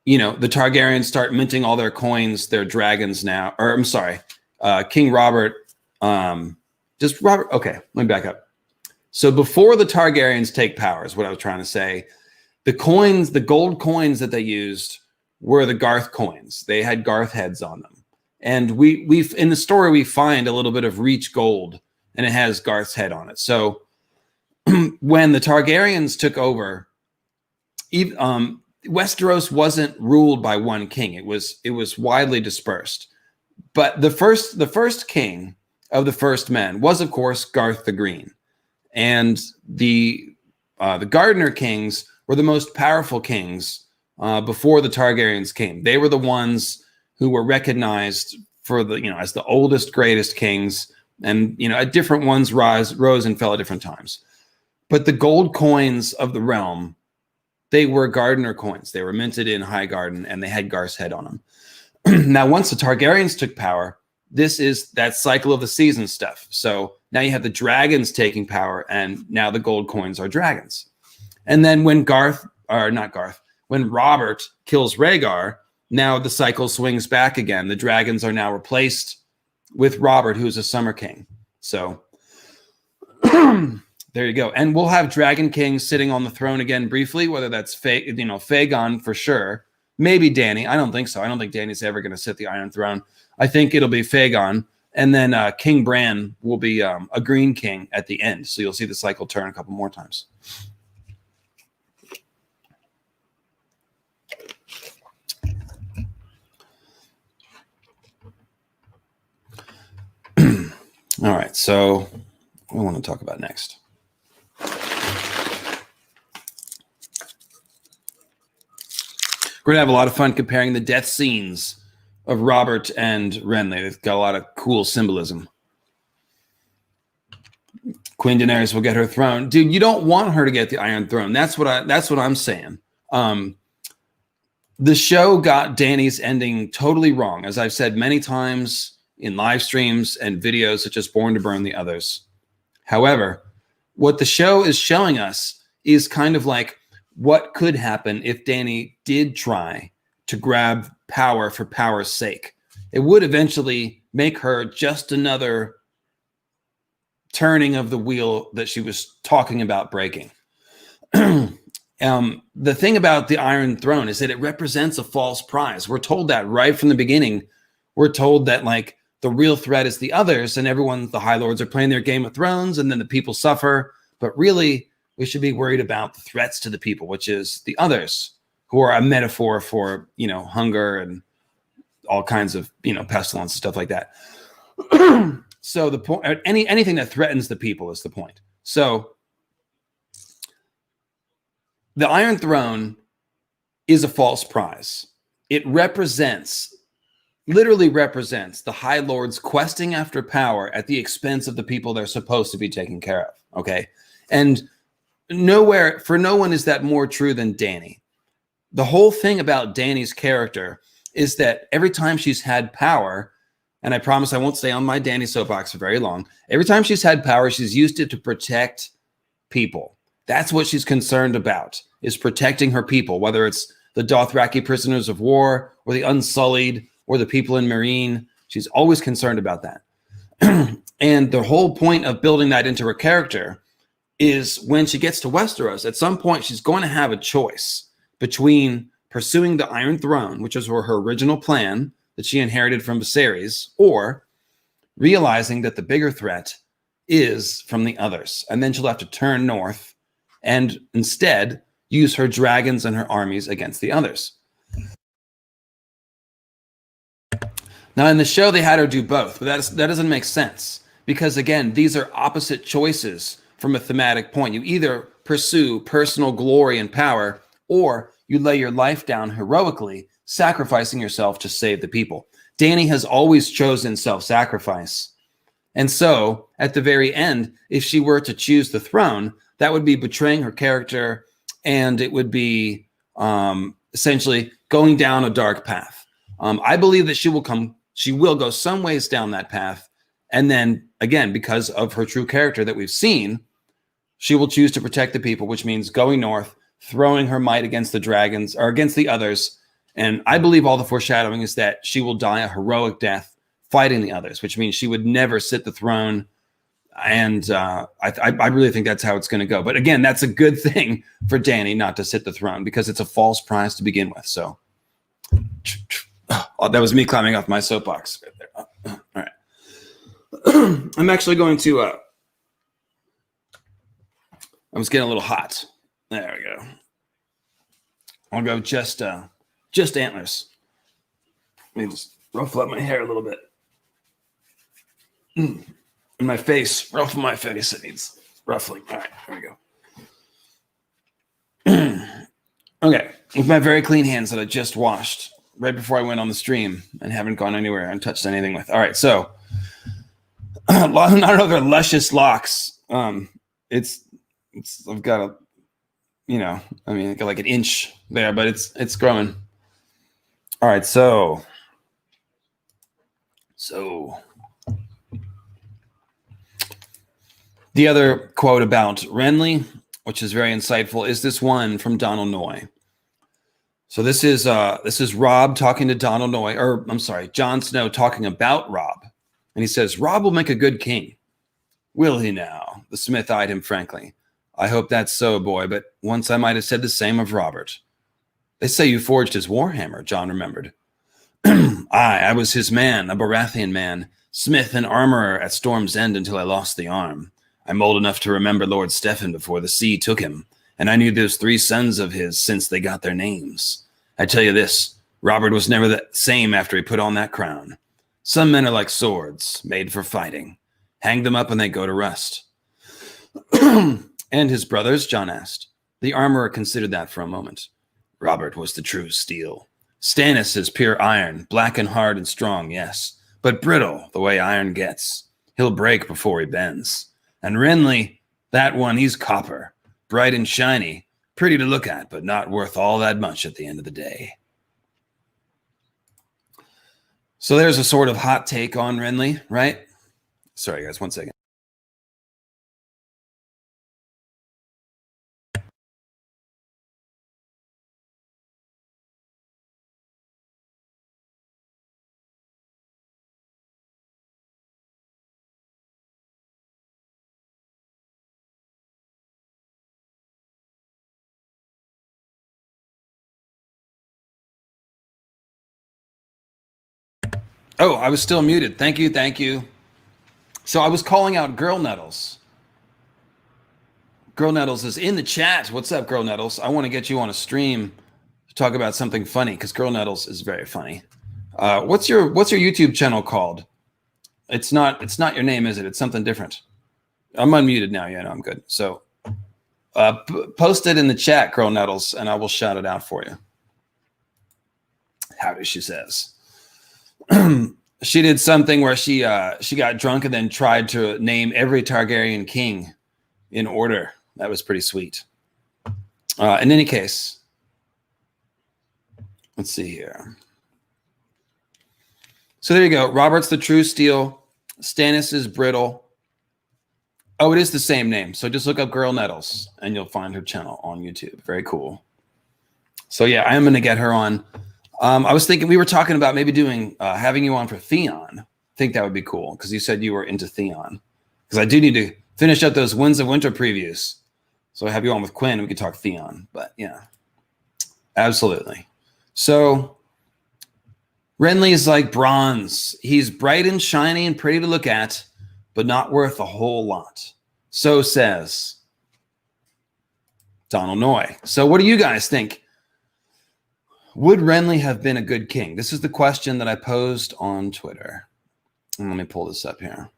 You know, the Targaryens start minting all their coins, their dragons now. Or I'm sorry, King Robert. Just Robert. Okay, let me back up. So before the Targaryens take power, is what I was trying to say. The coins, the gold coins that they used were the Garth coins. They had Garth heads on them. And we've in the story, we find a little bit of Reach gold, and it has Garth's head on it. So when the Targaryens took over, Westeros wasn't ruled by one king. It was widely dispersed. But the first king of the first men was, of course, Garth the Green. And the Gardener kings were the most powerful kings before the Targaryens came. They were the ones who were recognized for as the oldest, greatest kings, and at different ones rose and fell at different times. But the gold coins of the realm, they were Gardener coins. They were minted in Highgarden, and they had Garth's head on them. Now, once the Targaryens took power, this is that cycle of the season stuff. So now you have the dragons taking power, and now the gold coins are dragons. And then when when Robert kills Rhaegar, now the cycle swings back again. The dragons are now replaced with Robert, who's a Summer King. So there you go. And we'll have Dragon King sitting on the throne again briefly, whether that's Fagon for sure. Maybe Dany. I don't think so. I don't think Dany's ever going to sit the Iron Throne. I think it'll be Fagon. And then King Bran will be a Green King at the end. So you'll see the cycle turn a couple more times. All right, so what do I want to talk about next? We're going to have a lot of fun comparing the death scenes of Robert and Renly. They've got a lot of cool symbolism. Queen Daenerys will get her throne. Dude, you don't want her to get the Iron Throne. That's what I'm saying. The show got Dany's ending totally wrong, as I've said many times in live streams and videos such as Born to Burn the Others. However, what the show is showing us is kind of like what could happen if Dany did try to grab power for power's sake. It would eventually make her just another turning of the wheel that she was talking about breaking. The thing about the Iron Throne is that it represents a false prize. We're told that right from the beginning. We're told that like the real threat is the others, and the High Lords are playing their Game of Thrones, and then the people suffer. But really, we should be worried about the threats to the people, which is the others, who are a metaphor for, hunger and all kinds of, pestilence and stuff like that. So the point, anything that threatens the people is the point. So the Iron Throne is a false prize. It literally represents the High Lords questing after power at the expense of the people they're supposed to be taking care of. Okay. And for no one is that more true than Dany. The whole thing about Dany's character is that every time she's had power, and I promise I won't stay on my Dany soapbox for very long, every time she's had power, she's used it to protect people. That's what she's concerned about, is protecting her people, whether it's the Dothraki prisoners of war or the Unsullied or the people in Meereen. She's always concerned about that. And the whole point of building that into her character is when she gets to Westeros, at some point she's going to have a choice between pursuing the Iron Throne, which was her original plan that she inherited from Viserys, or realizing that the bigger threat is from the others. And then she'll have to turn north and instead use her dragons and her armies against the others. Now, in the show, they had her do both, but that doesn't make sense because, again, these are opposite choices from a thematic point. You either pursue personal glory and power, or you lay your life down heroically sacrificing yourself to save the people. Dany has always chosen self-sacrifice. And so at the very end, if she were to choose the throne, that would be betraying her character, and it would be essentially going down a dark path. I believe that she will go some ways down that path. And then again, because of her true character that we've seen, she will choose to protect the people, which means going north, throwing her might against the dragons or against the others. And I believe all the foreshadowing is that she will die a heroic death fighting the others, which means she would never sit the throne. And I really think that's how it's going to go. But again, that's a good thing for Dany not to sit the throne, because it's a false prize to begin with. So that was me climbing off my soapbox right there. All right. I'm actually going to, I was getting a little hot. There we go. I'll go just antlers. Let me just ruffle up my hair a little bit. And my face, ruffle my face. It needs ruffling. All right, here we go. Okay, with my very clean hands that I just washed right before I went on the stream and haven't gone anywhere and touched anything with. All right, so not other luscious locks. It's I've got a, I got like an inch there, but it's growing. All right, so the other quote about Renly, which is very insightful, is this one from Donald Noy. So this is Robb talking to Donald Noy, or I'm sorry, Jon Snow talking about Robb. And he says, Robb will make a good king. Will he now? The smith eyed him frankly. I hope that's so, boy, but once I might have said the same of Robert. They say you forged his warhammer, Jon remembered. I was his man, a Baratheon man, smith and armorer at Storm's End until I lost the arm. I'm old enough to remember Lord Steffan before the sea took him, and I knew those 3 sons of his since they got their names. I tell you this, Robert was never the same after he put on that crown. Some men are like swords, made for fighting. Hang them up and they go to rust. And his brothers, Jon asked. The armorer considered that for a moment. Robert was the true steel. Stannis is pure iron, black and hard and strong, yes, but brittle the way iron gets. He'll break before he bends. And Renly, that one, he's copper, bright and shiny, pretty to look at, but not worth all that much at the end of the day. So there's a sort of hot take on Renly, right? Sorry, guys, 1 second. Oh, I was still muted. Thank you. So I was calling out Girl Nettles. Girl Nettles is in the chat. What's up, Girl Nettles? I want to get you on a stream to talk about something funny, because Girl Nettles is very funny. What's your YouTube channel called? It's not your name, is it? It's something different. I'm unmuted now. Yeah, no, I'm good. So post it in the chat, Girl Nettles, and I will shout it out for you. Howdy, she says. She did something where she got drunk and then tried to name every Targaryen king in order. That was pretty sweet. In any case, let's see here. So there you go. Robert's the true steel. Stannis is brittle. Oh, it is the same name. So just look up Girl Nettles and you'll find her channel on YouTube. Very cool. So yeah, I am going to get her on. I was thinking we were talking about maybe doing having you on for Theon. I think that would be cool because you said you were into Theon. Because I do need to finish up those Winds of Winter previews. So I have you on with Quinn. We could talk Theon. But yeah, absolutely. So Renly is like bronze. He's bright and shiny and pretty to look at, but not worth a whole lot. So says Donald Noy. So what do you guys think? Would Renly have been a good king? This is the question that I posed on Twitter. And let me pull this up here.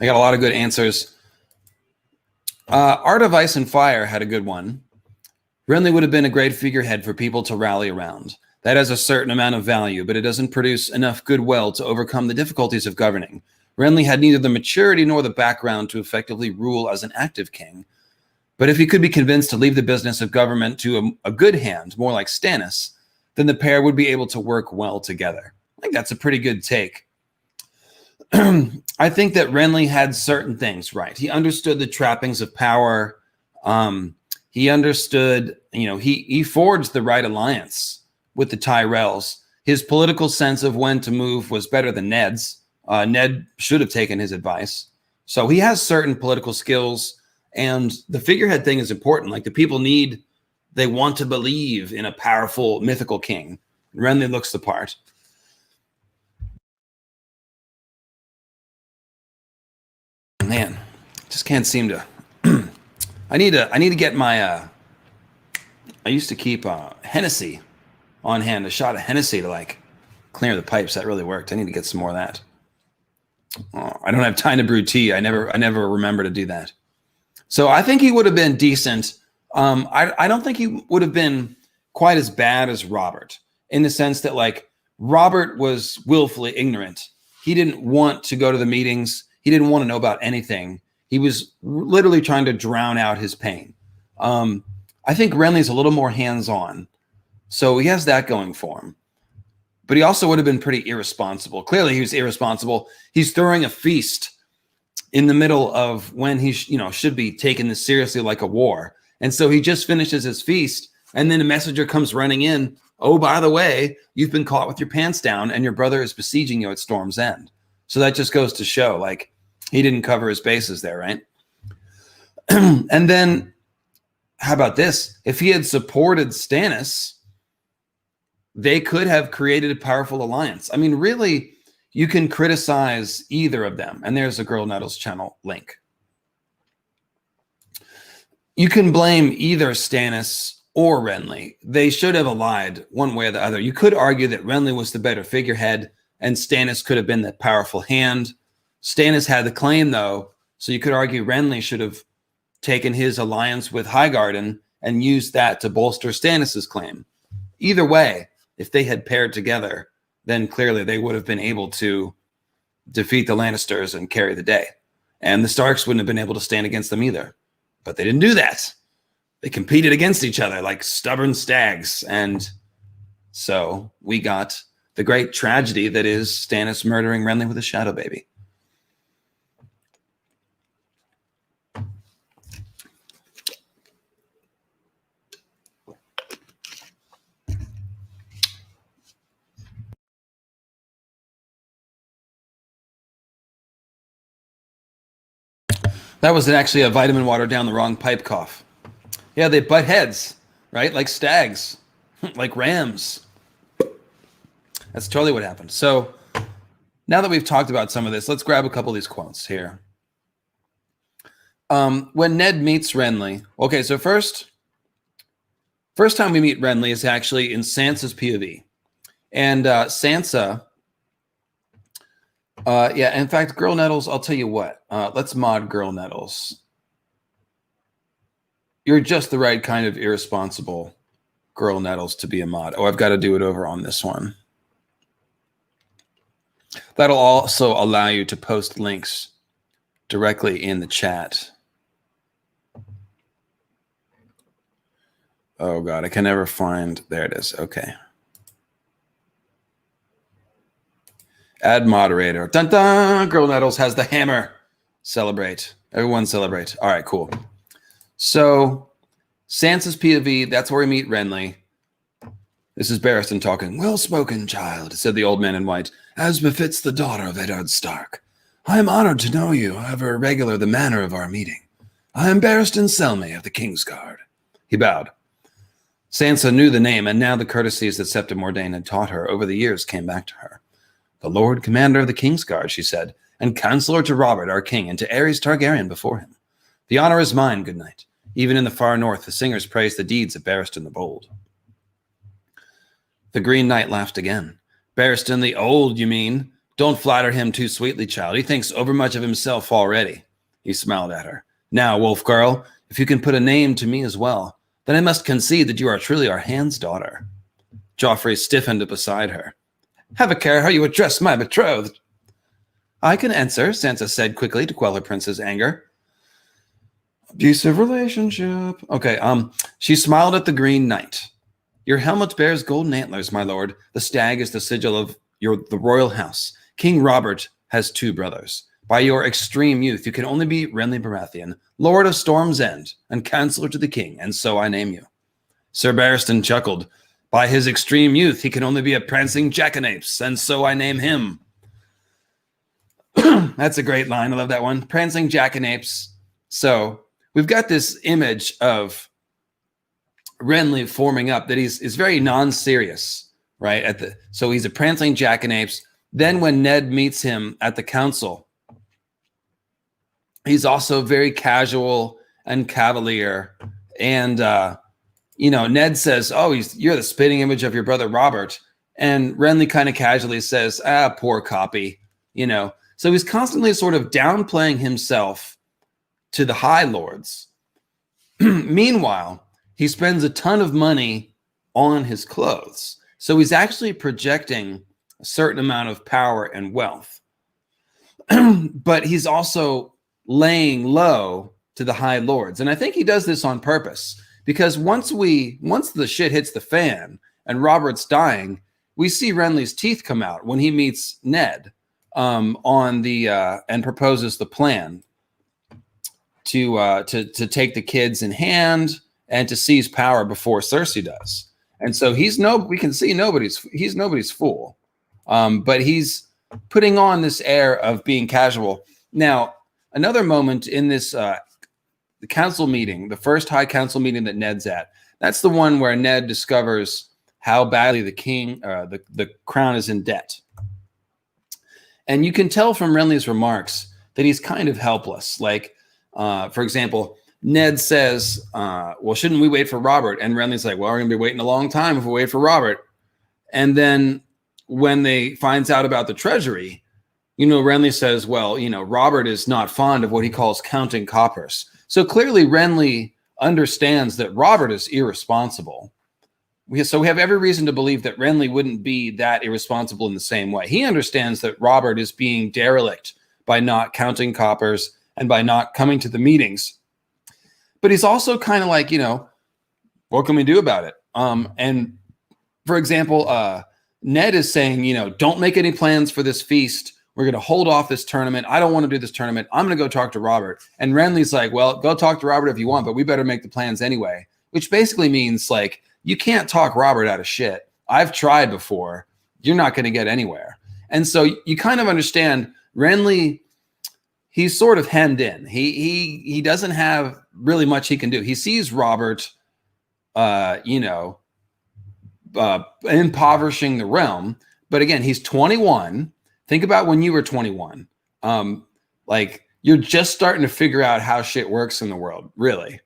I got a lot of good answers. Art of Ice and Fire had a good one. Renly would have been a great figurehead for people to rally around. That has a certain amount of value, but it doesn't produce enough goodwill to overcome the difficulties of governing. Renly had neither the maturity nor the background to effectively rule as an active king. But if he could be convinced to leave the business of government to a good hand, more like Stannis, then the pair would be able to work well together. I think that's a pretty good take. I think that Renly had certain things right. He understood the trappings of power. He understood, he forged the right alliance with the Tyrells. His political sense of when to move was better than Ned's. Ned should have taken his advice. So he has certain political skills, and the figurehead thing is important. Like, the people they want to believe in a powerful mythical king. Renly looks the part. Man, just can't seem to. I need to get my. I used to keep Hennessy on hand, a shot of Hennessy to like clear the pipes. That really worked. I need to get some more of that. I don't have time to brew tea. I never remember to do that. So I think he would have been decent. I don't think he would have been quite as bad as Robert, in the sense that, like, Robert was willfully ignorant. He didn't want to go to the meetings. He didn't want to know about anything. He was literally trying to drown out his pain. I think Renly's a little more hands-on. So he has that going for him. But he also would have been pretty irresponsible. Clearly, he was irresponsible. He's throwing a feast in the middle of when he should be taking this seriously like a war. And so he just finishes his feast, and then a messenger comes running in. Oh, by the way, you've been caught with your pants down, and your brother is besieging you at Storm's End. So that just goes to show, like, he didn't cover his bases there, right? And then, how about this? If he had supported Stannis, they could have created a powerful alliance. I mean, really, you can criticize either of them. And there's a Girl Nettles channel link. You can blame either Stannis or Renly. They should have allied one way or the other. You could argue that Renly was the better figurehead and Stannis could have been the powerful hand. Stannis had the claim, though, so you could argue Renly should have taken his alliance with Highgarden and used that to bolster Stannis's claim. Either way, if they had paired together, then clearly they would have been able to defeat the Lannisters and carry the day. And the Starks wouldn't have been able to stand against them either. But they didn't do that. They competed against each other like stubborn stags. And so we got the great tragedy that is Stannis murdering Renly with a shadow baby. That was actually a vitamin water down the wrong pipe cough. Yeah, they butt heads, right? Like stags, like rams. That's totally what happened. So now that we've talked about some of this, let's grab a couple of these quotes here. When Ned meets Renly. Okay, so first time we meet Renly is actually in Sansa's POV. And Sansa... yeah, in fact, Girl Nettles, I'll tell you what. Let's mod Girl Nettles. You're just the right kind of irresponsible Girl Nettles to be a mod. Oh, I've got to do it over on this one. That'll also allow you to post links directly in the chat. Oh, God, I can never find... There it is. Okay. Add moderator. Dun dun! Girl Nettles has the hammer. Celebrate. Everyone celebrate. All right, cool. So, Sansa's POV, that's where we meet Renly. This is Barristan talking. Well spoken, child, said the old man in white, as befits the daughter of Eddard Stark. I am honored to know you, however irregular the manner of our meeting. I am Barristan Selmy of the Kingsguard. He bowed. Sansa knew the name, and now the courtesies that Septim Mordain had taught her over the years came back to her. The Lord Commander of the Kingsguard, she said, and Counselor to Robert, our king, and to Aerys Targaryen before him. The honor is mine, good night. Even in the far north, the singers praise the deeds of Barristan the Bold. The Green Knight laughed again. Barristan the Old, you mean? Don't flatter him too sweetly, child. He thinks overmuch of himself already. He smiled at her. Now, wolf girl, if you can put a name to me as well, then I must concede that you are truly our hand's daughter. Joffrey stiffened beside her. Have a care how you address my betrothed. I can answer, Sansa said quickly to quell her prince's anger. Abusive relationship. Okay, she smiled at the Green Knight. Your helmet bears golden antlers, my lord. The stag is the sigil of the royal house. King Robert has 2 brothers. By your extreme youth, you can only be Renly Baratheon, Lord of Storm's End, and Counselor to the King, and so I name you. Sir Barristan chuckled. By his extreme youth, he can only be a prancing jackanapes, and so I name him. That's a great line. I love that one. Prancing jackanapes. So we've got this image of Renly forming up that is very non-serious, right? So he's a prancing jackanapes. Then when Ned meets him at the council, he's also very casual and cavalier. And, Ned says, oh, you're the spitting image of your brother Robert. And Renly kind of casually says, poor copy, So he's constantly sort of downplaying himself to the High Lords. Meanwhile, he spends a ton of money on his clothes. So he's actually projecting a certain amount of power and wealth. But he's also laying low to the High Lords. And I think he does this on purpose, because once the shit hits the fan and Robert's dying, we see Renly's teeth come out when he meets Ned and proposes the plan to take the kids in hand and to seize power before Cersei does. And so we can see he's nobody's fool. But he's putting on this air of being casual. Now, another moment in this the council meeting, the first high council meeting that Ned's at, that's the one where Ned discovers how badly the crown is in debt. And you can tell from Renly's remarks that he's kind of helpless. Like, for example, Ned says, well, shouldn't we wait for Robert? And Renly's like, well, we're going to be waiting a long time if we wait for Robert. And then when they finds out about the treasury, Renly says, well, Robert is not fond of what he calls counting coppers. So clearly Renly understands that Robert is irresponsible. So we have every reason to believe that Renly wouldn't be that irresponsible in the same way. He understands that Robert is being derelict by not counting coppers and by not coming to the meetings. But he's also kind of like, what can we do about it? And for example, Ned is saying, don't make any plans for this feast. We're going to hold off this tournament. I don't want to do this tournament. I'm going to go talk to Robert. And Renly's like, well, go talk to Robert if you want, but we better make the plans anyway, which basically means like, you can't talk Robert out of shit. I've tried before. You're not going to get anywhere. And so you kind of understand Renly, he's sort of hemmed in. He doesn't have really much he can do. He sees Robert, impoverishing the realm. But again, he's 21. Think about when you were 21. You're just starting to figure out how shit works in the world, really.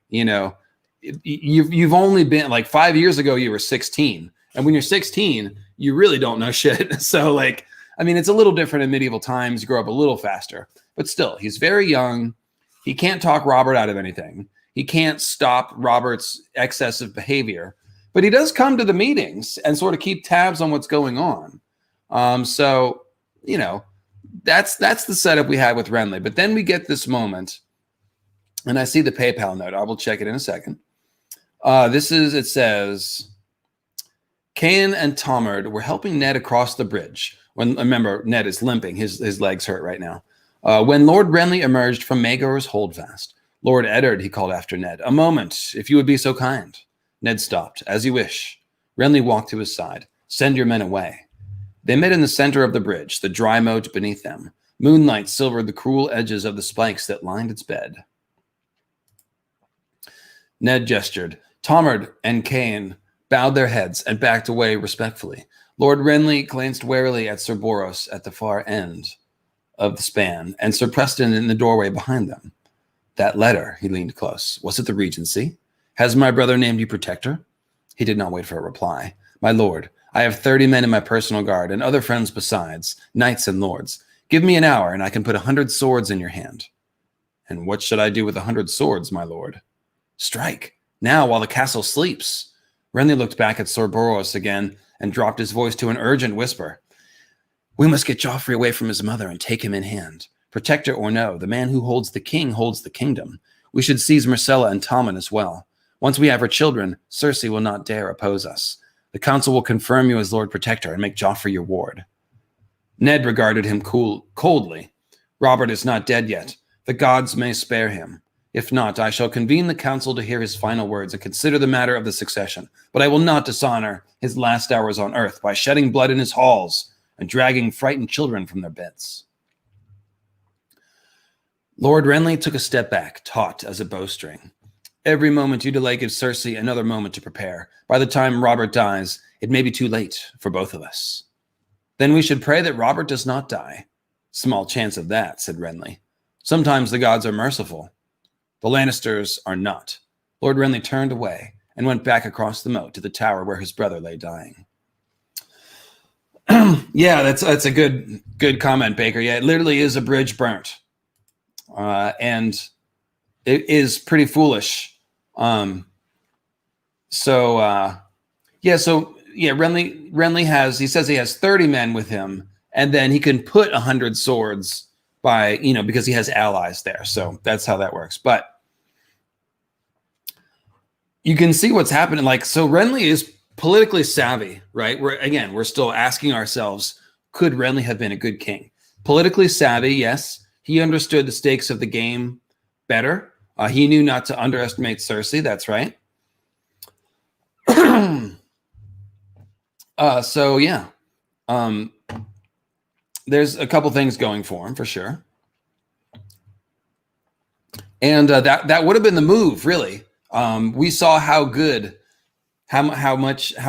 You've only been like 5 years ago, you were 16. And when you're 16, you really don't know shit. So it's a little different in medieval times. You grow up a little faster, but still, he's very young. He can't talk Robert out of anything. He can't stop Robert's excessive behavior, but he does come to the meetings and sort of keep tabs on what's going on. That's the setup we had with Renly. But then we get this moment, and I see the PayPal note. I will check it in a second. It says, Cain and Tomard were helping Ned across the bridge. Remember, Ned is limping. His legs hurt right now. When Lord Renly emerged from Maegor's holdfast, Lord Eddard, he called after Ned. A moment, if you would be so kind. Ned stopped. As you wish. Renly walked to his side. Send your men away. They met in the center of the bridge, the dry moat beneath them. Moonlight silvered the cruel edges of the spikes that lined its bed. Ned gestured. Tomard and Cain bowed their heads and backed away respectfully. Lord Renly glanced warily at Sir Boros at the far end of the span, and Sir Preston in the doorway behind them. That letter, he leaned close. Was it the Regency? Has my brother named you protector? He did not wait for a reply. My lord, I have 30 men in my personal guard and other friends besides, knights and lords. Give me an hour and I can put 100 swords in your hand. And what should I do with 100 swords, my lord? Strike, now while the castle sleeps. Renly looked back at Sir Boros again and dropped his voice to an urgent whisper. We must get Joffrey away from his mother and take him in hand. Protector or no, the man who holds the king holds the kingdom. We should seize Myrcella and Tommen as well. Once we have her children, Cersei will not dare oppose us. The council will confirm you as Lord Protector and make Joffrey your ward. Ned regarded him coldly. Robert is not dead yet. The gods may spare him. If not, I shall convene the council to hear his final words and consider the matter of the succession. But I will not dishonor his last hours on earth by shedding blood in his halls and dragging frightened children from their beds. Lord Renly took a step back, taut as a bowstring. Every moment you delay gives Cersei another moment to prepare. By the time Robert dies, it may be too late for both of us. Then we should pray that Robert does not die. Small chance of that, said Renly. Sometimes the gods are merciful. The Lannisters are not. Lord Renly turned away and went back across the moat to the tower where his brother lay dying. Yeah, that's a good comment, Baker. Yeah, it literally is a bridge burnt. And it is pretty foolish. Renly says he has 30 men with him, and then he can put 100 swords because he has allies there. So that's how that works. But you can see what's happening. So Renly is politically savvy, right? We're still asking ourselves, could Renly have been a good king? Politically savvy, yes. He understood the stakes of the game better. He knew not to underestimate Cersei. That's right. There's a couple things going for him for sure. And that would have been the move, really. We saw how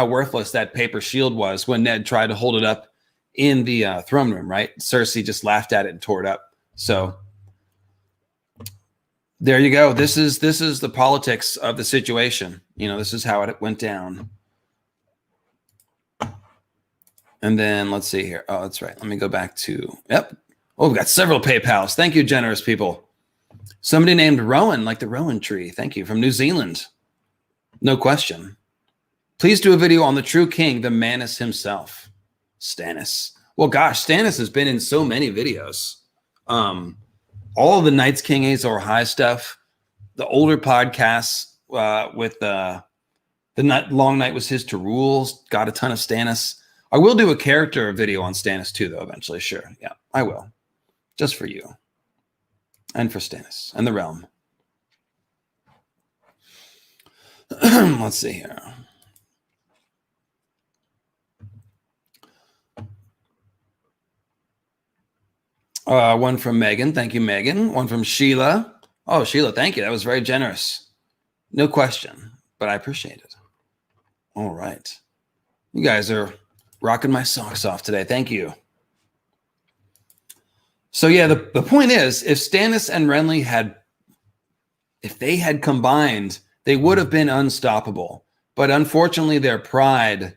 worthless that paper shield was when Ned tried to hold it up in the throne room, right? Cersei just laughed at it and tore it up. So there you go. This is the politics of the situation. This is how it went down. And then let's see here. Oh, that's right. Let me go back to, yep. Oh, we've got several PayPals. Thank you, generous people. Somebody named Rowan, like the Rowan tree. Thank you. From New Zealand. No question. Please do a video on the true king, the Manus himself. Stannis. Well, gosh, Stannis has been in so many videos. All the Knights King Azor High stuff, the older podcasts with the Long Night Was His to Rule, got a ton of Stannis. I will do a character video on Stannis too, though, eventually. Sure. Yeah, I will. Just for you. And for Stannis and the realm. Let's see here. One from Megan. Thank you, Megan. One from Sheila. Oh, Sheila, thank you. That was very generous. No question, but I appreciate it. All right. You guys are rocking my socks off today. Thank you. So yeah, the point is, if Stannis and Renly if they had combined, they would have been unstoppable. But unfortunately, their pride,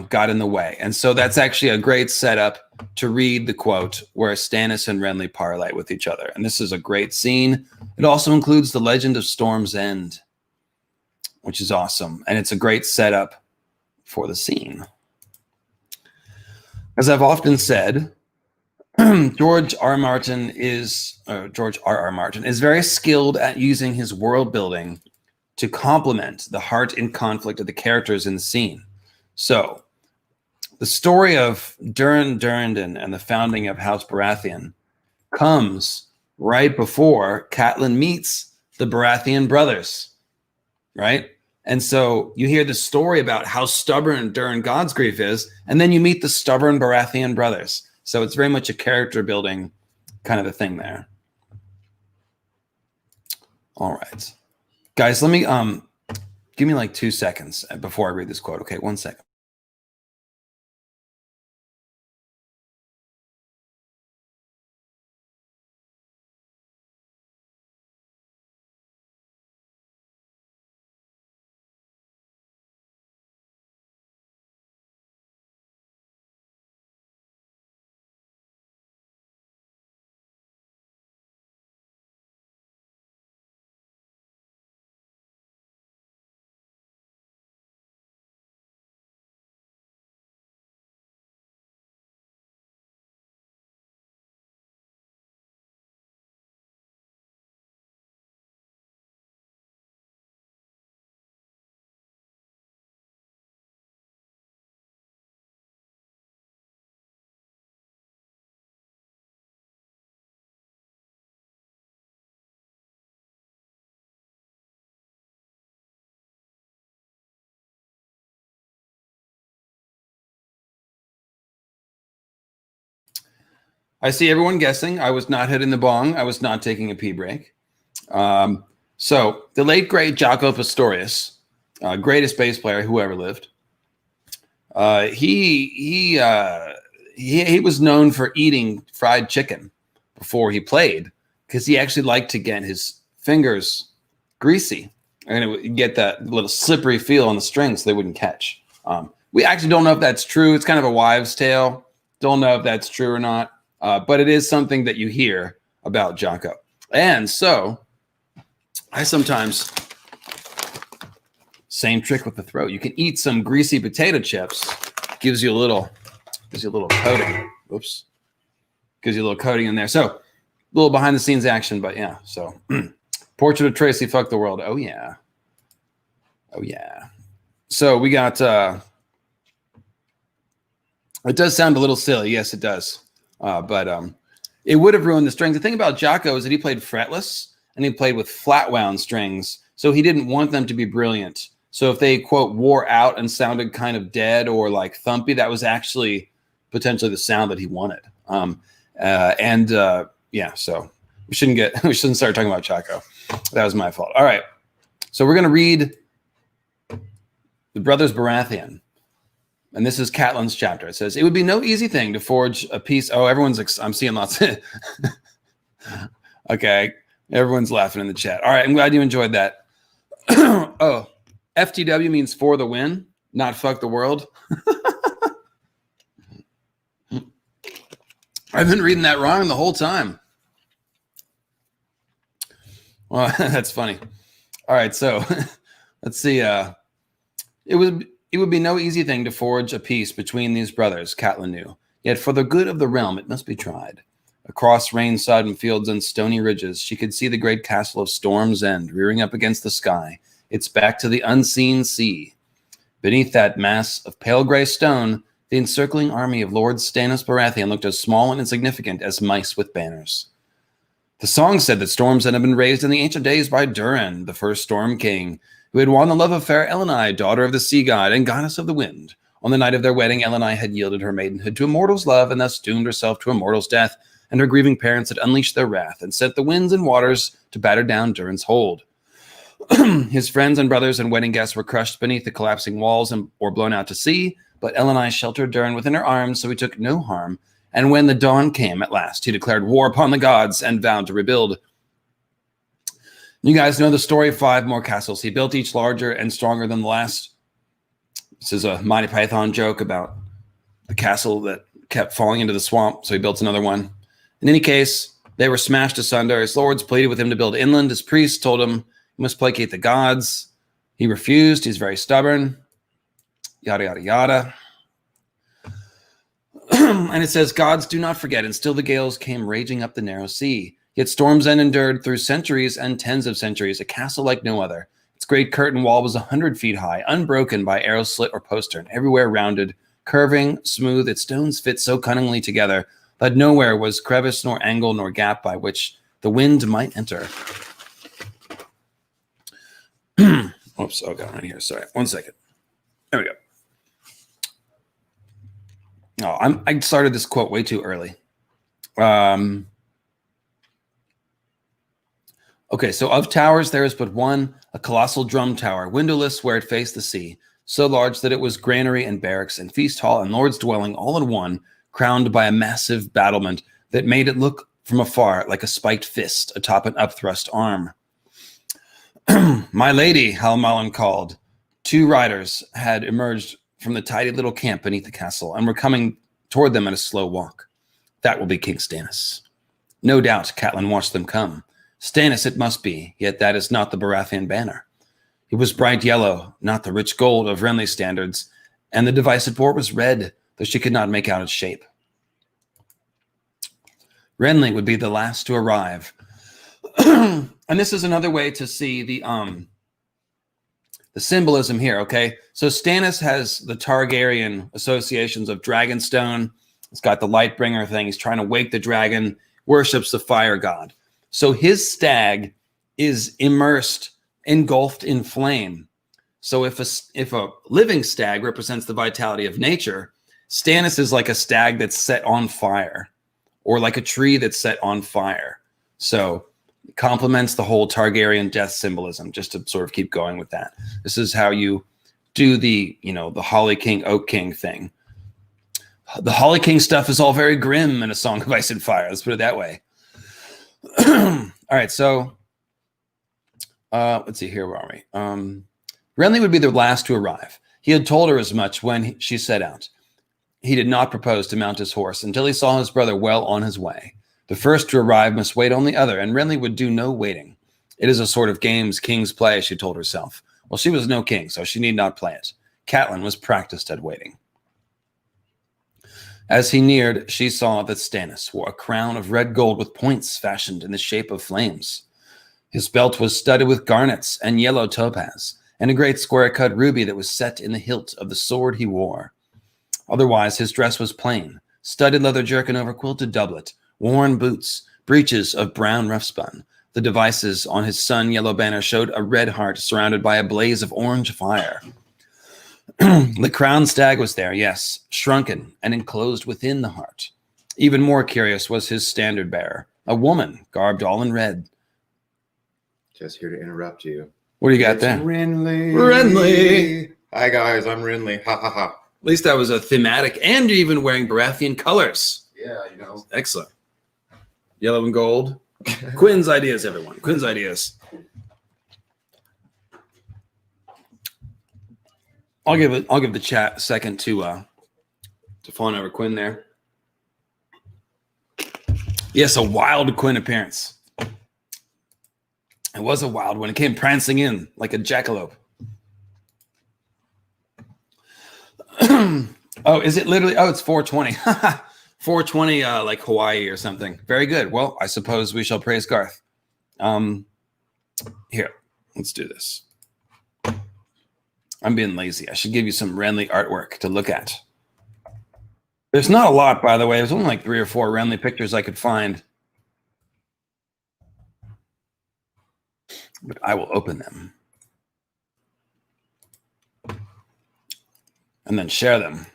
got in the way. And so that's actually a great setup to read the quote where Stannis and Renly parley with each other. And this is a great scene. It also includes the legend of Storm's End, which is awesome. And it's a great setup for the scene. As I've often said, George R. R. Martin is very skilled at using his world building to complement the heart and conflict of the characters in the scene. So, the story of Durin Durrandon and the founding of House Baratheon comes right before Catelyn meets the Baratheon brothers, right? And so you hear the story about how stubborn Durin Godsgrief is, and then you meet the stubborn Baratheon brothers. So it's very much a character building kind of a thing there. All right. Guys, let me give me like 2 seconds before I read this quote. Okay, 1 second. I see everyone guessing. I was not hitting the bong. I was not taking a pee break. So the late great Jaco Pastorius, greatest bass player who ever lived. He was known for eating fried chicken before he played because he actually liked to get his fingers greasy and it would get that little slippery feel on the strings so they wouldn't catch. We actually don't know if that's true. It's kind of a wives' tale. Don't know if that's true or not, but it is something that you hear about Jaco. And so I sometimes, same trick with the throat. You can eat some greasy potato chips. Gives you a little coating. Oops. Gives you a little coating in there. So a little behind the scenes action, but yeah. So Portrait of Tracy, fuck the world. Oh yeah. Oh yeah. So we got it does sound a little silly. Yes, it does. But it would have ruined the strings. The thing about Jaco is that he played fretless and he played with flat wound strings. So he didn't want them to be brilliant. So if they, quote, wore out and sounded kind of dead or like thumpy, that was actually potentially the sound that he wanted. Yeah, so we shouldn't start talking about Jaco. That was my fault. All right. So we're going to read the Brothers Baratheon. And this is Catelyn's chapter. It says, it would be no easy thing to forge a peace. Oh, I'm seeing lots of okay. Everyone's laughing in the chat. All right. I'm glad you enjoyed that. Oh, FTW means for the win, not fuck the world. I've been reading that wrong the whole time. Well, that's funny. All right. So let's see. It would be no easy thing to forge a peace between these brothers, Catelyn knew. Yet for the good of the realm, it must be tried. Across rain-sodden fields and stony ridges, she could see the great castle of Storm's End rearing up against the sky, its back to the unseen sea. Beneath that mass of pale gray stone, the encircling army of Lord Stannis Baratheon looked as small and insignificant as mice with banners. The song said that Storm's End had been raised in the ancient days by Durin, the first Storm King, who had won the love of fair Elenai, daughter of the sea god and goddess of the wind. On the night of their wedding, Elenai had yielded her maidenhood to a mortal's love and thus doomed herself to a mortal's death, and her grieving parents had unleashed their wrath and sent the winds and waters to batter down Durin's hold. His friends and brothers and wedding guests were crushed beneath the collapsing walls or blown out to sea, but Elenai sheltered Durin within her arms, so he took no harm. And when the dawn came at last, he declared war upon the gods and vowed to rebuild. You guys know the story of 5 more castles. He built each larger and stronger than the last. This is a Monty Python joke about the castle that kept falling into the swamp, so he built another one. In any case, they were smashed asunder. His lords pleaded with him to build inland. His priests told him he must placate the gods. He refused. He's very stubborn. Yada, yada, yada. And it says, gods do not forget, and still the gales came raging up the narrow sea. Yet Storm's End endured through centuries and tens of centuries, a castle like no other. Its great curtain wall was 100 feet high, unbroken by arrow slit or postern, everywhere rounded, curving, smooth. Its stones fit so cunningly together that nowhere was crevice nor angle nor gap by which the wind might enter. Oops, oh, got it right here. Sorry, 1 second. There we go. Oh, I started this quote way too early. Okay, so of towers there is but one, a colossal drum tower, windowless where it faced the sea, so large that it was granary and barracks and feast hall and lord's dwelling all in one, crowned by a massive battlement that made it look from afar like a spiked fist atop an upthrust arm. My lady, Hal Mullen called. 2 riders had emerged from the tidy little camp beneath the castle and were coming toward them at a slow walk. That will be King Stannis. No doubt Catelyn watched them come. Stannis it must be, yet that is not the Baratheon banner. It was bright yellow, not the rich gold of Renly standards, and the device it bore was red, though she could not make out its shape. Renly would be the last to arrive. And this is another way to see the symbolism here, okay? So Stannis has the Targaryen associations of Dragonstone. He's got the Lightbringer thing. He's trying to wake the dragon, worships the fire god. So his stag is engulfed in flame. So if a living stag represents the vitality of nature, Stannis is like a stag that's set on fire or like a tree that's set on fire. So it complements the whole Targaryen death symbolism, just to sort of keep going with that. This is how you do the, the Holly King, Oak King thing. The Holly King stuff is all very grim in A Song of Ice and Fire. Let's put it that way. All right, so let's see, here where are we? Renly would be the last to arrive. He had told her as much when she set out. He did not propose to mount his horse until he saw his brother well on his way. The first to arrive must wait on the other, and Renly would do no waiting. It is a sort of games kings play, she told herself. Well, she was no king, so she need not play it. Catelyn was practiced at waiting. As he neared, she saw that Stannis wore a crown of red gold with points fashioned in the shape of flames. His belt was studded with garnets and yellow topaz, and a great square-cut ruby that was set in the hilt of the sword he wore. Otherwise, his dress was plain, studded leather jerkin over quilted doublet, worn boots, breeches of brown rough-spun. The devices on his sun-yellow banner showed a red heart surrounded by a blaze of orange fire. The crowned stag was there, yes, shrunken and enclosed within the heart. Even more curious was his standard bearer, a woman garbed all in red. Just here to interrupt you. What do you got there? Renly. Renly. Hi guys, I'm Renly. Ha ha ha. At least that was a thematic, and you're even wearing Baratheon colors. Yeah, Excellent. Yellow and gold. Quinn's ideas, everyone. Quinn's ideas. I'll give the chat a second to fawn over Quinn there. Yes, a wild Quinn appearance. It was a wild one. It came prancing in like a jackalope. Oh, is it literally? Oh, it's 420. 420 like Hawaii or something. Very good. Well, I suppose we shall praise Garth. Here, let's do this. I'm being lazy. I should give you some Renly artwork to look at. There's not a lot, by the way. There's only like 3 or 4 Renly pictures I could find. But I will open them. And then share them.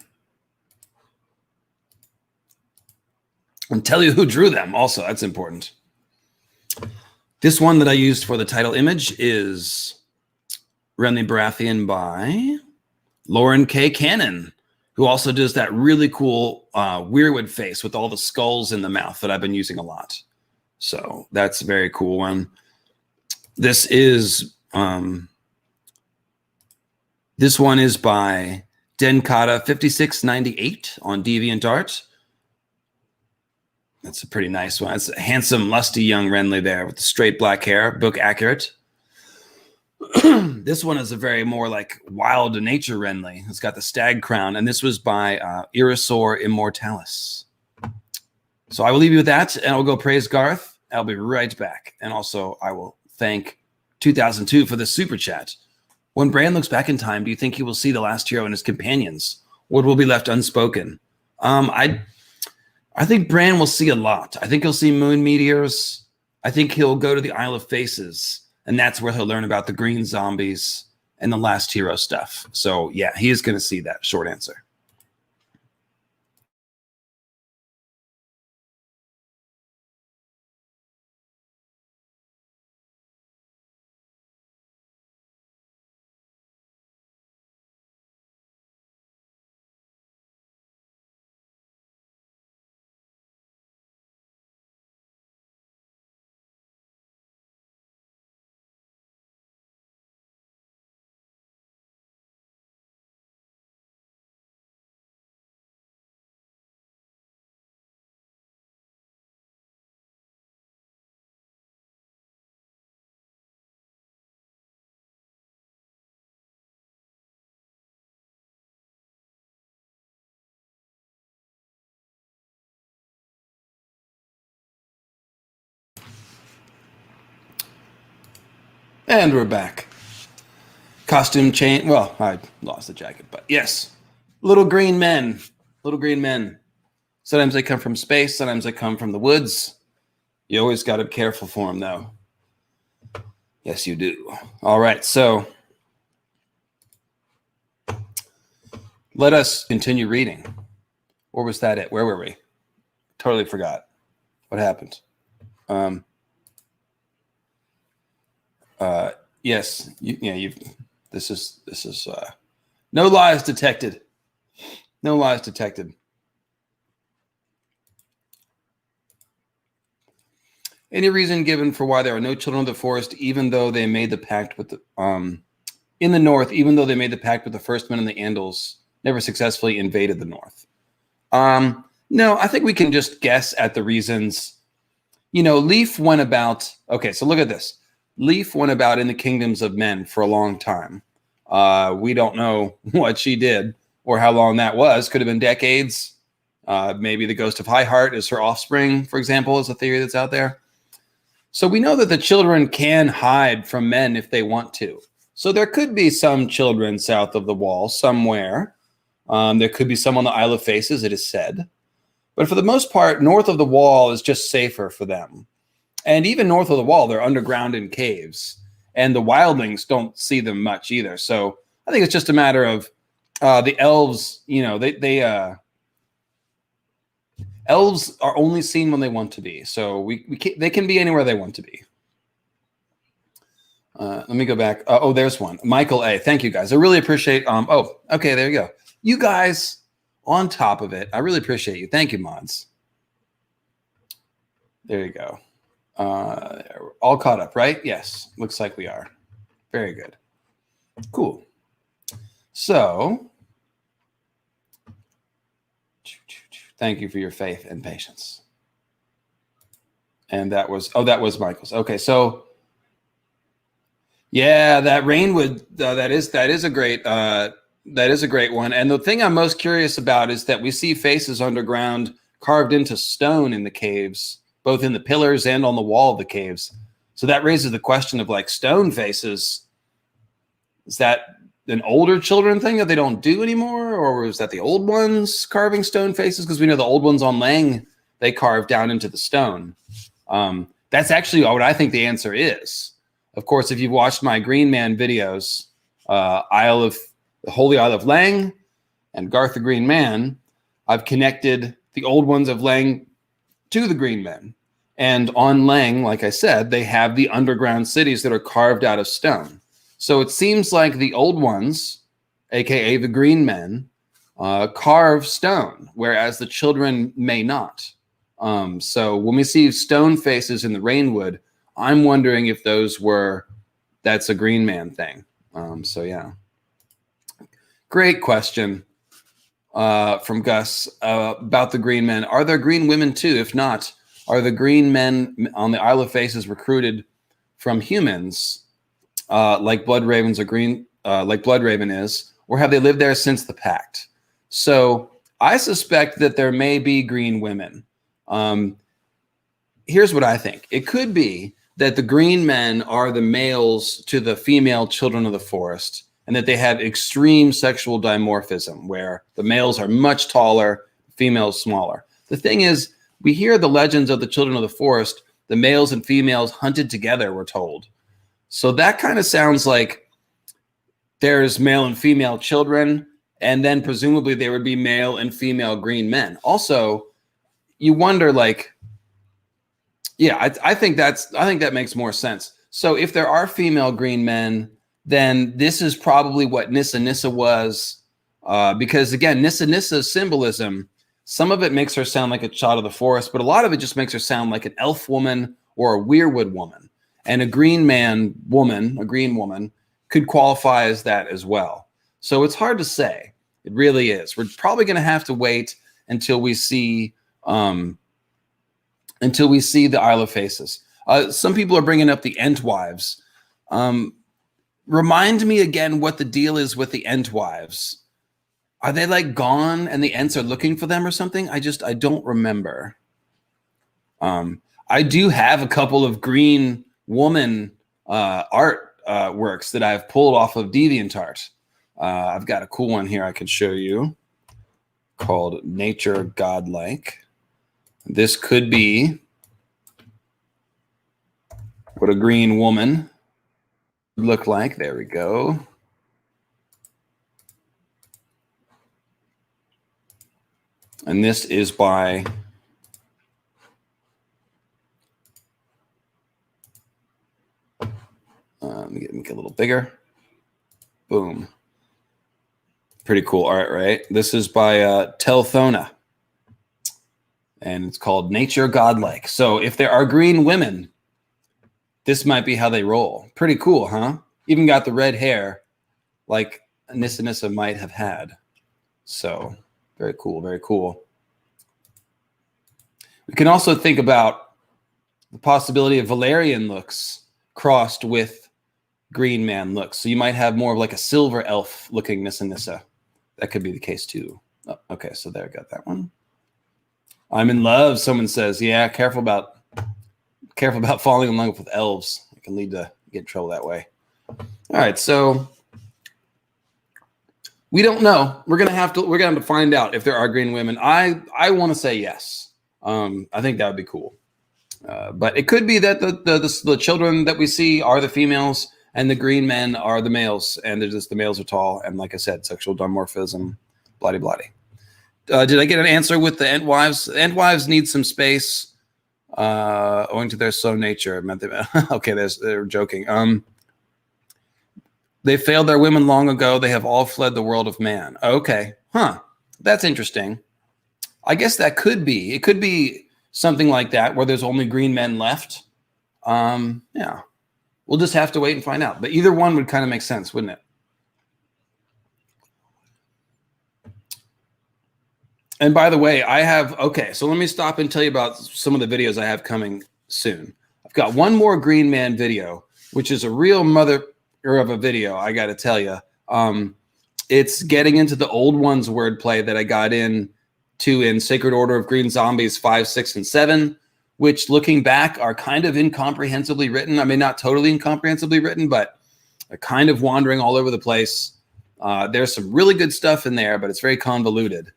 And tell you who drew them also. That's important. This one that I used for the title image is Renly Baratheon by Lauren K. Cannon, who also does that really cool Weirwood face with all the skulls in the mouth that I've been using a lot. So that's a very cool one. This one is by Denkata 5698 on DeviantArt. That's a pretty nice one. It's a handsome, lusty young Renly there with the straight black hair, book accurate. This one is a very more like wild nature Renly. It's got the stag crown, and this was by Irrisor-Immortalis. So I will leave you with that, and I'll go praise Garth. I'll be right back. And also, I will thank 2002 for the super chat. When Bran looks back in time, do you think he will see the last hero and his companions? What will be left unspoken? I think Bran will see a lot. I think he'll see moon meteors. I think he'll go to the Isle of Faces, and that's where he'll learn about the green zombies and the last hero stuff. So, yeah, he is going to see that. Short answer. And we're back. Costume change. Well, I lost the jacket, but yes. Little green men. Little green men. Sometimes they come from space. Sometimes they come from the woods. You always got to be careful for them, though. Yes, you do. All right, so let us continue reading. Or was that it? Where were we? Totally forgot. What happened? Yes. This is no lies detected. No lies detected. Any reason given for why there are no children of the forest, even though they made the pact with the in the north, even though they made the pact with the first men and the Andals, never successfully invaded the north? No, I think we can just guess at the reasons. Leaf went about. Okay, so look at this. Leaf went about in the kingdoms of men for a long time. We don't know what she did or how long that was. Could have been decades. Maybe the ghost of High Heart is her offspring, for example, is a theory that's out there. So we know that the children can hide from men if they want to. So there could be some children south of the wall somewhere. There could be some on the Isle of Faces, it is said. But for the most part, north of the wall is just safer for them. And even north of the wall, they're underground in caves. And the wildlings don't see them much either. So I think it's just a matter of the elves, elves are only seen when they want to be. So they can be anywhere they want to be. Let me go back. There's one. Michael A. Thank you, guys. I really appreciate. Okay, there you go. You guys on top of it. I really appreciate you. Thank you, mods. There you go. All caught up, right? Yes. Looks like we are. Very good. Cool. So, thank you for your faith and patience. And that was Michael's. Okay, so yeah, that Rainwood that is a great one. And the thing I'm most curious about is that we see faces underground carved into stone in the caves, both in the pillars and on the wall of the caves. So that raises the question of like stone faces. Is that an older children thing that they don't do anymore, or is that the old ones carving stone faces? Because we know the old ones on Lang, they carve down into the stone. That's actually what I think the answer is. Of course, if you've watched my Green Man videos, the Holy Isle of Lang and Garth the Green Man, I've connected the old ones of Lang to the Green Men. And on Lang, like I said, they have the underground cities that are carved out of stone. So it seems like the old ones, aka the Green Men, carve stone, whereas the children may not. So when we see stone faces in the Rainwood, I'm wondering if that's a Green Man thing. So yeah. Great question from Gus about the Green Men. Are there green women too? If not, are the Green Men on the Isle of Faces recruited from humans like Blood Ravens are like Blood Raven is, or have they lived there since the Pact? So I suspect that there may be green women. Here's what I think. It could be that the Green Men are the males to the female children of the forest, and that they have extreme sexual dimorphism, where the males are much taller, females smaller. The thing is, we hear the legends of the children of the forest, the males and females hunted together, we're told. So that kind of sounds like there's male and female children, and then presumably there would be male and female green men. Also, you wonder, like, yeah, I think that makes more sense. So if there are female green men, then this is probably what Nissa was, because again, Nissa's symbolism, some of it makes her sound like a child of the forest, but a lot of it just makes her sound like an elf woman or a weirwood woman. And a green woman, could qualify as that as well. So it's hard to say. It really is. We're probably going to have to wait until we see the Isle of Faces. Some people are bringing up the Entwives. Remind me again what the deal is with the Entwives. Are they like gone and the Ents are looking for them or something? I don't remember. I do have a couple of green woman art works that I've pulled off of DeviantArt. I've got a cool one here I could show you called Nature Godlike. This could be what a green woman would look like. There we go. And this is by make it a little bigger. Boom. Pretty cool art, right? This is by Telthona. And it's called Nature Godlike. So if there are green women, this might be how they roll. Pretty cool, huh? Even got the red hair like Nissa might have had. So very cool, very cool. We can also think about the possibility of Valerian looks crossed with green man looks. So you might have more of like a silver elf looking Nissa. That could be the case too. Oh, okay, so there, got that one. I'm in love, someone says. Yeah, careful about falling in love with elves. It can lead to get in trouble that way. All right, so we don't know. We're gonna have to find out if there are green women. I want to say yes. I think that would be cool. But it could be that the children that we see are the females and the green men are the males, and they're just the males are tall, and like I said, sexual dimorphism, bloody bloody. Did I get an answer with the Entwives? The Entwives need some space, owing to their slow nature. Okay, they're joking. They failed their women long ago. They have all fled the world of man. Okay, that's interesting. I guess that could be. It could be something like that, where there's only green men left. Yeah. We'll just have to wait and find out. But either one would kind of make sense, wouldn't it? And by the way, so let me stop and tell you about some of the videos I have coming soon. I've got one more Green Man video, which is a real mother of a video, I got to tell you. It's getting into the old ones wordplay that I got in Sacred Order of Green Zombies 5, 6, and 7, which looking back are kind of incomprehensibly written. I mean, not totally incomprehensibly written, but kind of wandering all over the place. There's some really good stuff in there, but it's very convoluted.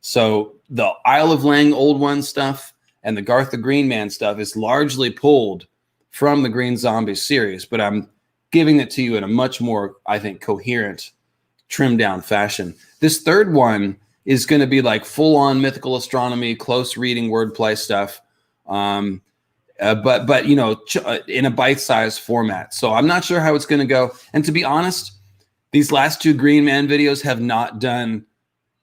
So the Isle of Lang old one stuff and the Garth the Green Man stuff is largely pulled from the Green Zombies series, but I'm giving it to you in a much more, I think, coherent, trimmed down fashion. This third one is going to be like full-on mythical astronomy, close reading wordplay stuff, but you know, in a bite-sized format. So I'm not sure how it's going to go. And to be honest, these last two Green Man videos have not done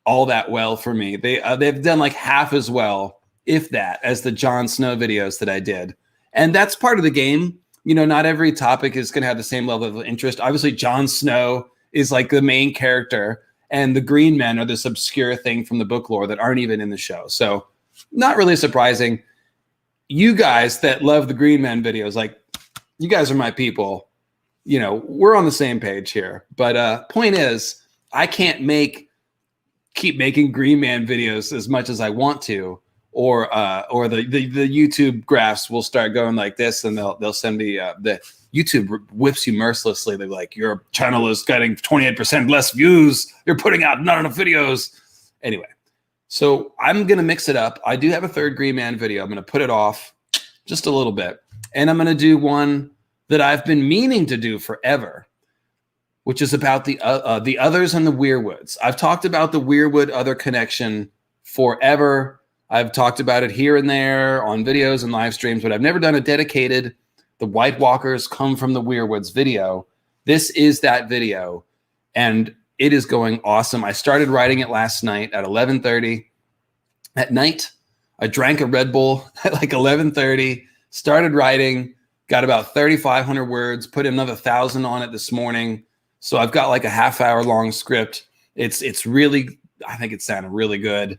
all that well for me. They've done like half as well, if that, as the Jon Snow videos that I did. And that's part of the game. You know, not every topic is going to have the same level of interest. Obviously, Jon Snow is like the main character, and the Green Men are this obscure thing from the book lore that aren't even in the show. So not really surprising. You guys that love the Green Men videos, like, you guys are my people. You know, we're on the same page here. But point is, I can't keep making Green Man videos as much as I want to, or the YouTube graphs will start going like this, and they'll send me the YouTube whips you mercilessly. They're like, your channel is getting 28% less views. You're putting out not enough videos. Anyway, so I'm going to mix it up. I do have a third Green Man video. I'm going to put it off just a little bit. And I'm going to do one that I've been meaning to do forever, which is about the others and the Weirwoods. I've talked about the Weirwood other connection forever. I've talked about it here and there on videos and live streams, but I've never done a dedicated The White Walkers Come from the Weirwoods video. This is that video, and it is going awesome. I started writing it last night at 11:30 at night. I drank a Red Bull at like 11:30, started writing, got about 3,500 words, put another 1,000 on it this morning. So I've got like a half-hour long script. It's really, I think it sounded really good.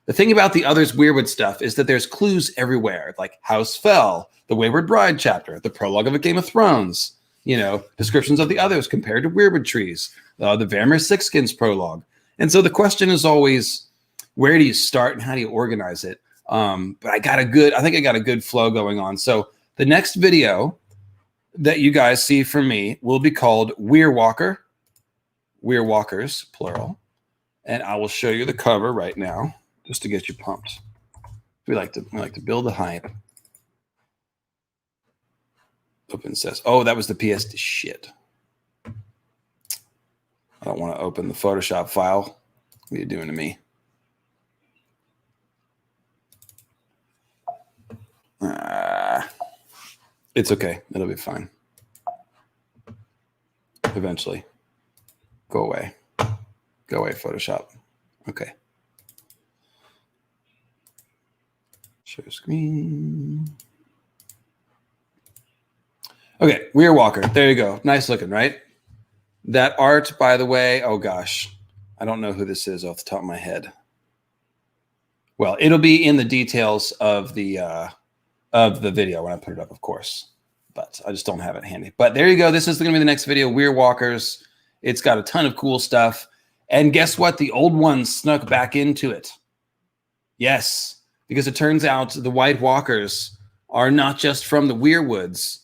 The thing about the others Weirwood stuff is that there's clues everywhere, like House Fell, the Wayward Bride chapter, the prologue of A Game of Thrones, you know, descriptions of the others compared to Weirwood trees, the Vaemir Sixskins prologue. And so the question is always, where do you start and how do you organize it? But I think I got a good flow going on. So the next video that you guys see from me will be called Weirwalkers, plural. And I will show you the cover right now, just to get you pumped. We like to build the hype. Open says, oh, that was the PS. Shit. I don't want to open the Photoshop file. What are you doing to me? It's okay. It'll be fine. eventually. Go away. Go away, Photoshop. Okay. Share screen. Okay, Weir Walker. There you go. Nice looking, right? That art, by the way, oh gosh. I don't know who this is off the top of my head. Well, it'll be in the details of the video when I put it up, of course. But I just don't have it handy. But there you go. This is going to be the next video, Weir Walkers. It's got a ton of cool stuff. And guess what? The old ones snuck back into it. Yes, because it turns out the White Walkers are not just from the Weirwoods.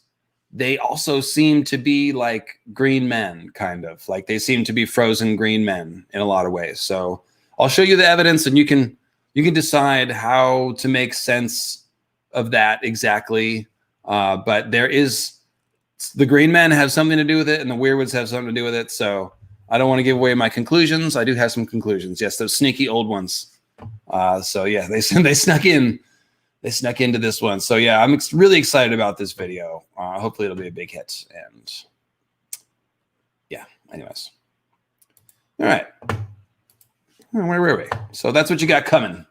They also seem to be like green men, kind of. Like they seem to be frozen green men in a lot of ways. So I'll show you the evidence, and you can decide how to make sense of that exactly. But there is, the green men have something to do with it, and the Weirwoods have something to do with it. So I don't want to give away my conclusions. I do have some conclusions. Yes, those sneaky old ones. So yeah, they snuck in. They snuck into this one. So yeah, I'm really excited about this video. Hopefully it'll be a big hit. And yeah, anyways. All right. Where were we? So that's what you got coming.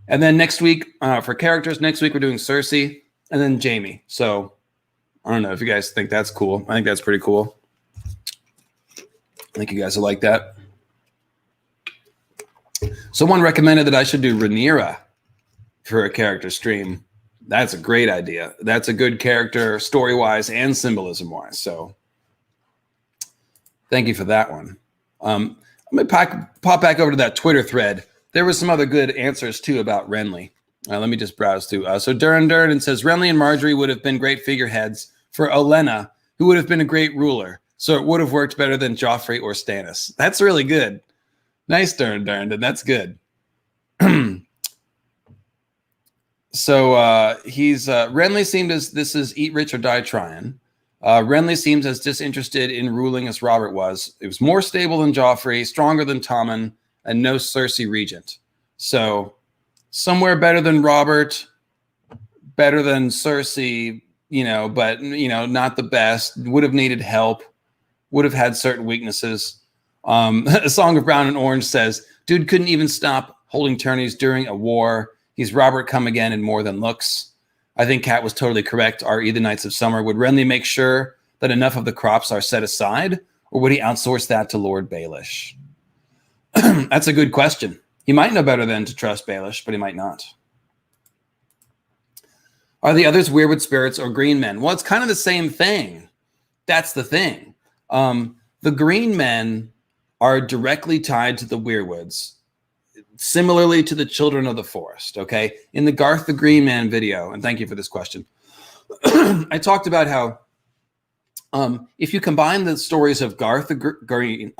And then next week, for characters, next week we're doing Cersei and then Jaime. So I don't know if you guys think that's cool. I think that's pretty cool. I think you guys will like that. Someone recommended that I should do Rhaenyra for a character stream. That's a great idea. That's a good character story-wise and symbolism-wise. So thank you for that one. I'm going to pop back over to that Twitter thread. There were some other good answers, too, about Renly. Let me just browse through. So Durin says, Renly and Marjorie would have been great figureheads for Olenna, who would have been a great ruler. So it would have worked better than Joffrey or Stannis. That's really good. Nice, Durin. That's good. So he's Renly seemed as this is eat rich or die trying. Renly seems as disinterested in ruling as Robert was. It was more stable than Joffrey, stronger than Tommen, and no Cersei regent. So somewhere better than Robert, better than Cersei, but not the best. Would have needed help. Would have had certain weaknesses. A Song of Brown and Orange says, dude couldn't even stop holding tourneys during a war. He's Robert come again in more than looks. I think Kat was totally correct. R.E. the Knights of Summer. Would Renly make sure that enough of the crops are set aside, or would he outsource that to Lord Baelish? That's a good question. He might know better than to trust Baelish, but he might not. Are the others Weirwood spirits or green men? Well, it's kind of the same thing. That's the thing. The green men are directly tied to the Weirwoods, similarly to the Children of the Forest, okay? In the Garth the Green Man video, and thank you for this question, I talked about how if you combine the stories of Garth the Green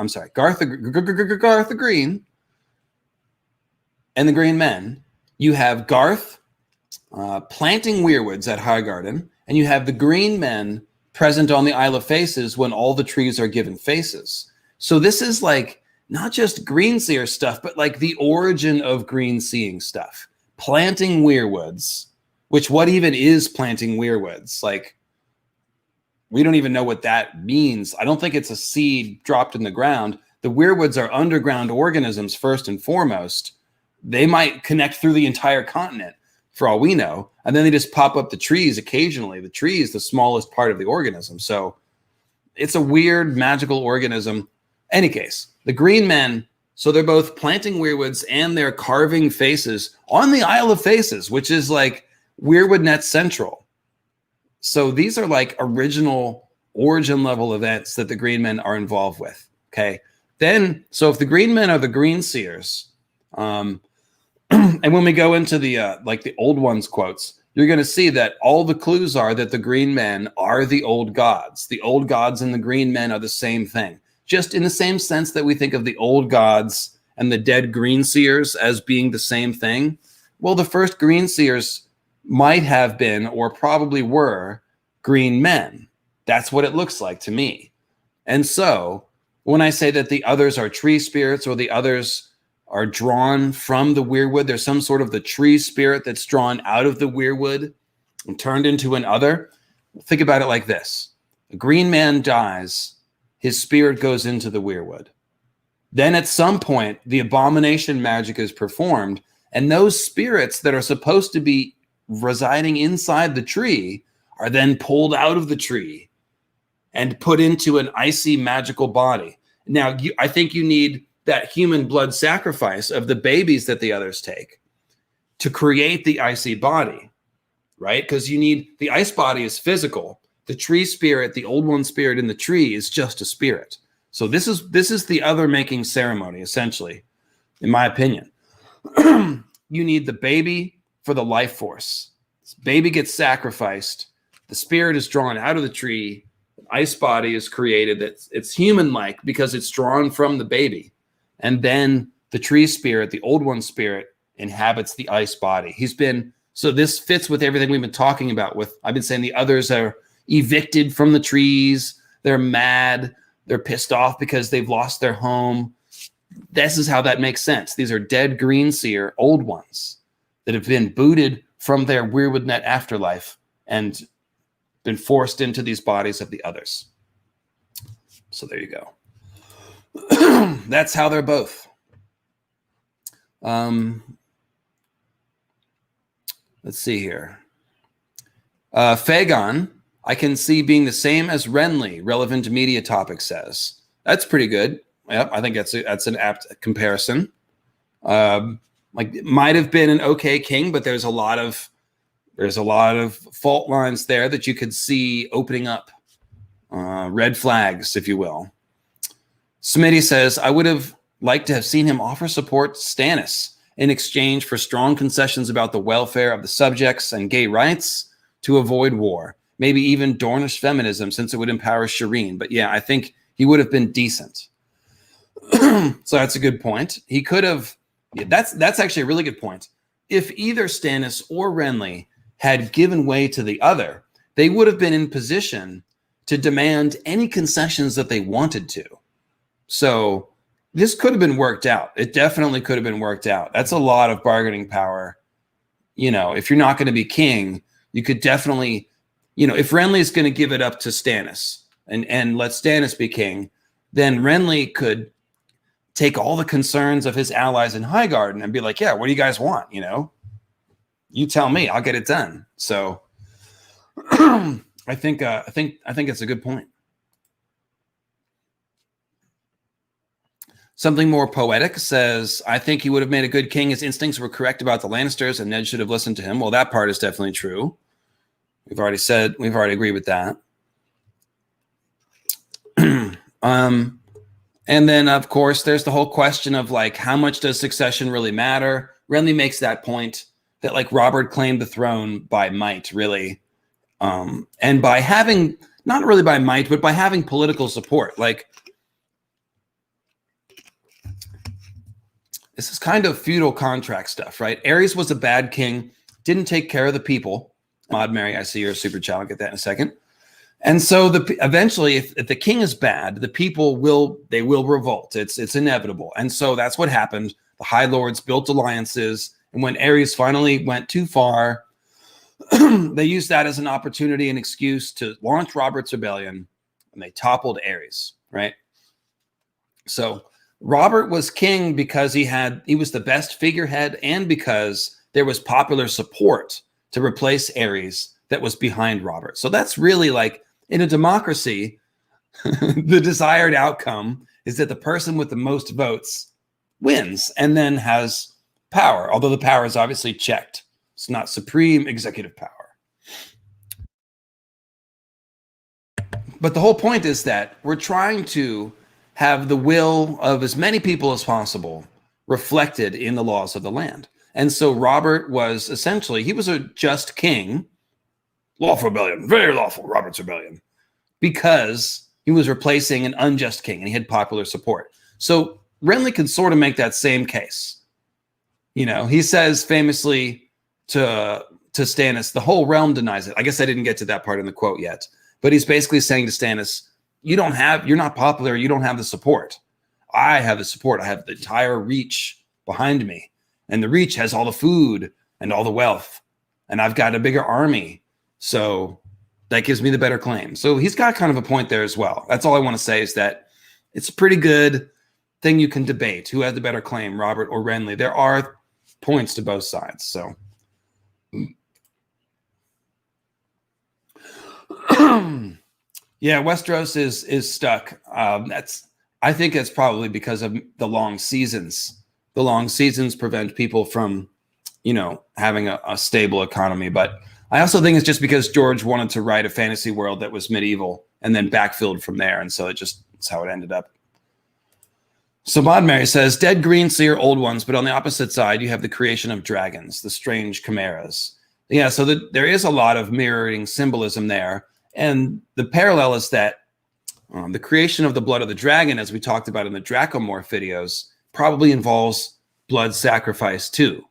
and the Green Men, you have Garth planting Weirwoods at Highgarden, and you have the Green Men present on the Isle of Faces when all the trees are given faces. So this is like not just greenseer stuff, but like the origin of green seeing stuff. Planting Weirwoods, which what even is planting Weirwoods? Like, we don't even know what that means. I don't think it's a seed dropped in the ground. The Weirwoods are underground organisms first and foremost. They might connect through the entire continent for all we know. And then they just pop up the trees occasionally. The tree is the smallest part of the organism. So it's a weird magical organism. Any case, the Green Men, so they're both planting Weirwoods and they're carving faces on the Isle of Faces, which is like Weirwood Net Central. So these are like original origin level events that the Green Men are involved with. Okay. Then, so if the Green Men are the Green Seers, and when we go into the like the old ones quotes, you're going to see that all the clues are that the Green Men are the old gods. The old gods and the Green Men are the same thing. Just in the same sense that we think of the old gods and the dead green seers as being the same thing. Well, the first green seers might have been or probably were green men. That's what it looks like to me. And so when I say that the others are tree spirits or the others are drawn from the Weirwood, there's some sort of the tree spirit that's drawn out of the Weirwood and turned into an other. Think about it like this. A green man dies his spirit goes into the weirwood. Then at some point, the abomination magic is performed, and those spirits that are supposed to be residing inside the tree are then pulled out of the tree and put into an icy magical body. Now, I think you need that human blood sacrifice of the babies that the others take to create the icy body, right? Because you need, the ice body is physical. The tree spirit, the old one spirit in the tree, is just a spirit. So this is the other making ceremony, essentially, in my opinion. You need the baby for the life force. This baby gets sacrificed. The spirit is drawn out of the tree. An ice body is created. It's human-like because it's drawn from the baby. And then the tree spirit, the old one spirit, inhabits the ice body. So this fits with everything we've been talking about. I've been saying the others are evicted from the trees. They're mad. They're pissed off because they've lost their home. This is how that makes sense. These are dead greenseer old ones that have been booted from their weirwood net afterlife and been forced into these bodies of the others. So there you go. That's how they're both. Let's see here. Fagon, I can see being the same as Renly, relevant to media topic says. That's pretty good. Yep, I think that's an apt comparison. It might have been an okay king, but there's a lot of fault lines there that you could see opening up, red flags, if you will. Smitty says, I would have liked to have seen him offer support to Stannis in exchange for strong concessions about the welfare of the subjects and gay rights to avoid war. Maybe even Dornish feminism, since it would empower Shireen. But yeah, I think he would have been decent. So that's a good point. He could have. Yeah, that's actually a really good point. If either Stannis or Renly had given way to the other, they would have been in position to demand any concessions that they wanted to. So this could have been worked out. It definitely could have been worked out. That's a lot of bargaining power. You know, if you're not going to be king, you could definitely, if Renly is going to give it up to Stannis and let Stannis be king, then Renly could take all the concerns of his allies in Highgarden and be like, yeah, what do you guys want? You tell me, I'll get it done. So I think it's a good point. Something more poetic says, I think he would have made a good king. His instincts were correct about the Lannisters and Ned should have listened to him. Well, that part is definitely true. We've already agreed with that. And then, of course, there's the whole question of how much does succession really matter? Renly makes that point that Robert claimed the throne by might, really. And by having, not really by might, but by having political support. This is kind of feudal contract stuff, right? Aerys was a bad king, didn't take care of the people. Maud Mary, I see your super chat. I'll get that in a second. And so eventually, if the king is bad, the people will revolt. It's inevitable. And so that's what happened. The High Lords built alliances. And when Aerys finally went too far, they used that as an opportunity and excuse to launch Robert's rebellion. And they toppled Aerys, right? So Robert was king because he was the best figurehead and because there was popular support to replace Aerys that was behind Robert. So that's really in a democracy, the desired outcome is that the person with the most votes wins and then has power, although the power is obviously checked. It's not supreme executive power. But the whole point is that we're trying to have the will of as many people as possible reflected in the laws of the land. And so Robert was essentially, he was a just king. Lawful rebellion, very lawful, Robert's rebellion, because he was replacing an unjust king and he had popular support. So Renly can sort of make that same case. He says famously to Stannis, the whole realm denies it. I guess I didn't get to that part in the quote yet, but he's basically saying to Stannis, you're not popular, you don't have the support. I have the support. I have the entire Reach behind me, and the Reach has all the food and all the wealth, and I've got a bigger army. So, That gives me the better claim. So he's got kind of a point there as well. That's all I want to say is that it's a pretty good thing you can debate. Who had the better claim, Robert or Renly? There are points to both sides. So yeah, Westeros is stuck. I think that's probably because of the long seasons. The long seasons prevent people from, having a stable economy. But I also think it's just because George wanted to write a fantasy world that was medieval and then backfilled from there. And so it's how it ended up. So Bodmary says, dead green seer old ones, but on the opposite side, you have the creation of dragons, the strange chimeras. Yeah, so there is a lot of mirroring symbolism there. And the parallel is that the creation of the blood of the dragon, as we talked about in the Dracomorph videos, probably involves blood sacrifice too.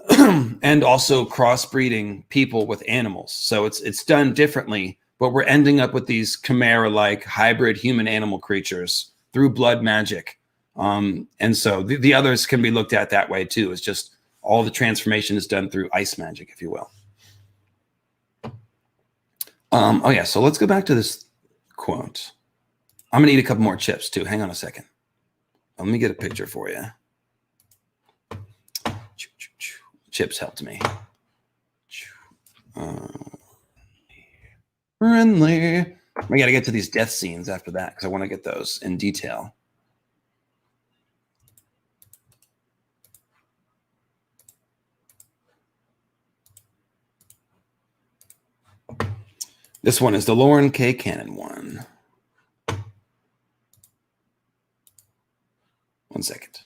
And also crossbreeding people with animals. So it's done differently, but we're ending up with these chimera-like hybrid human-animal creatures through blood magic. And so the others can be looked at that way too. It's just all the transformation is done through ice magic, if you will. Oh yeah, so let's go back to this quote. I'm gonna eat a couple more chips too. Hang on a second. Let me get a picture for you. Chips helped me. Renly. We got to get to these death scenes after that because I want to get those in detail. This one is the Lauren K. Cannon one. 1 second.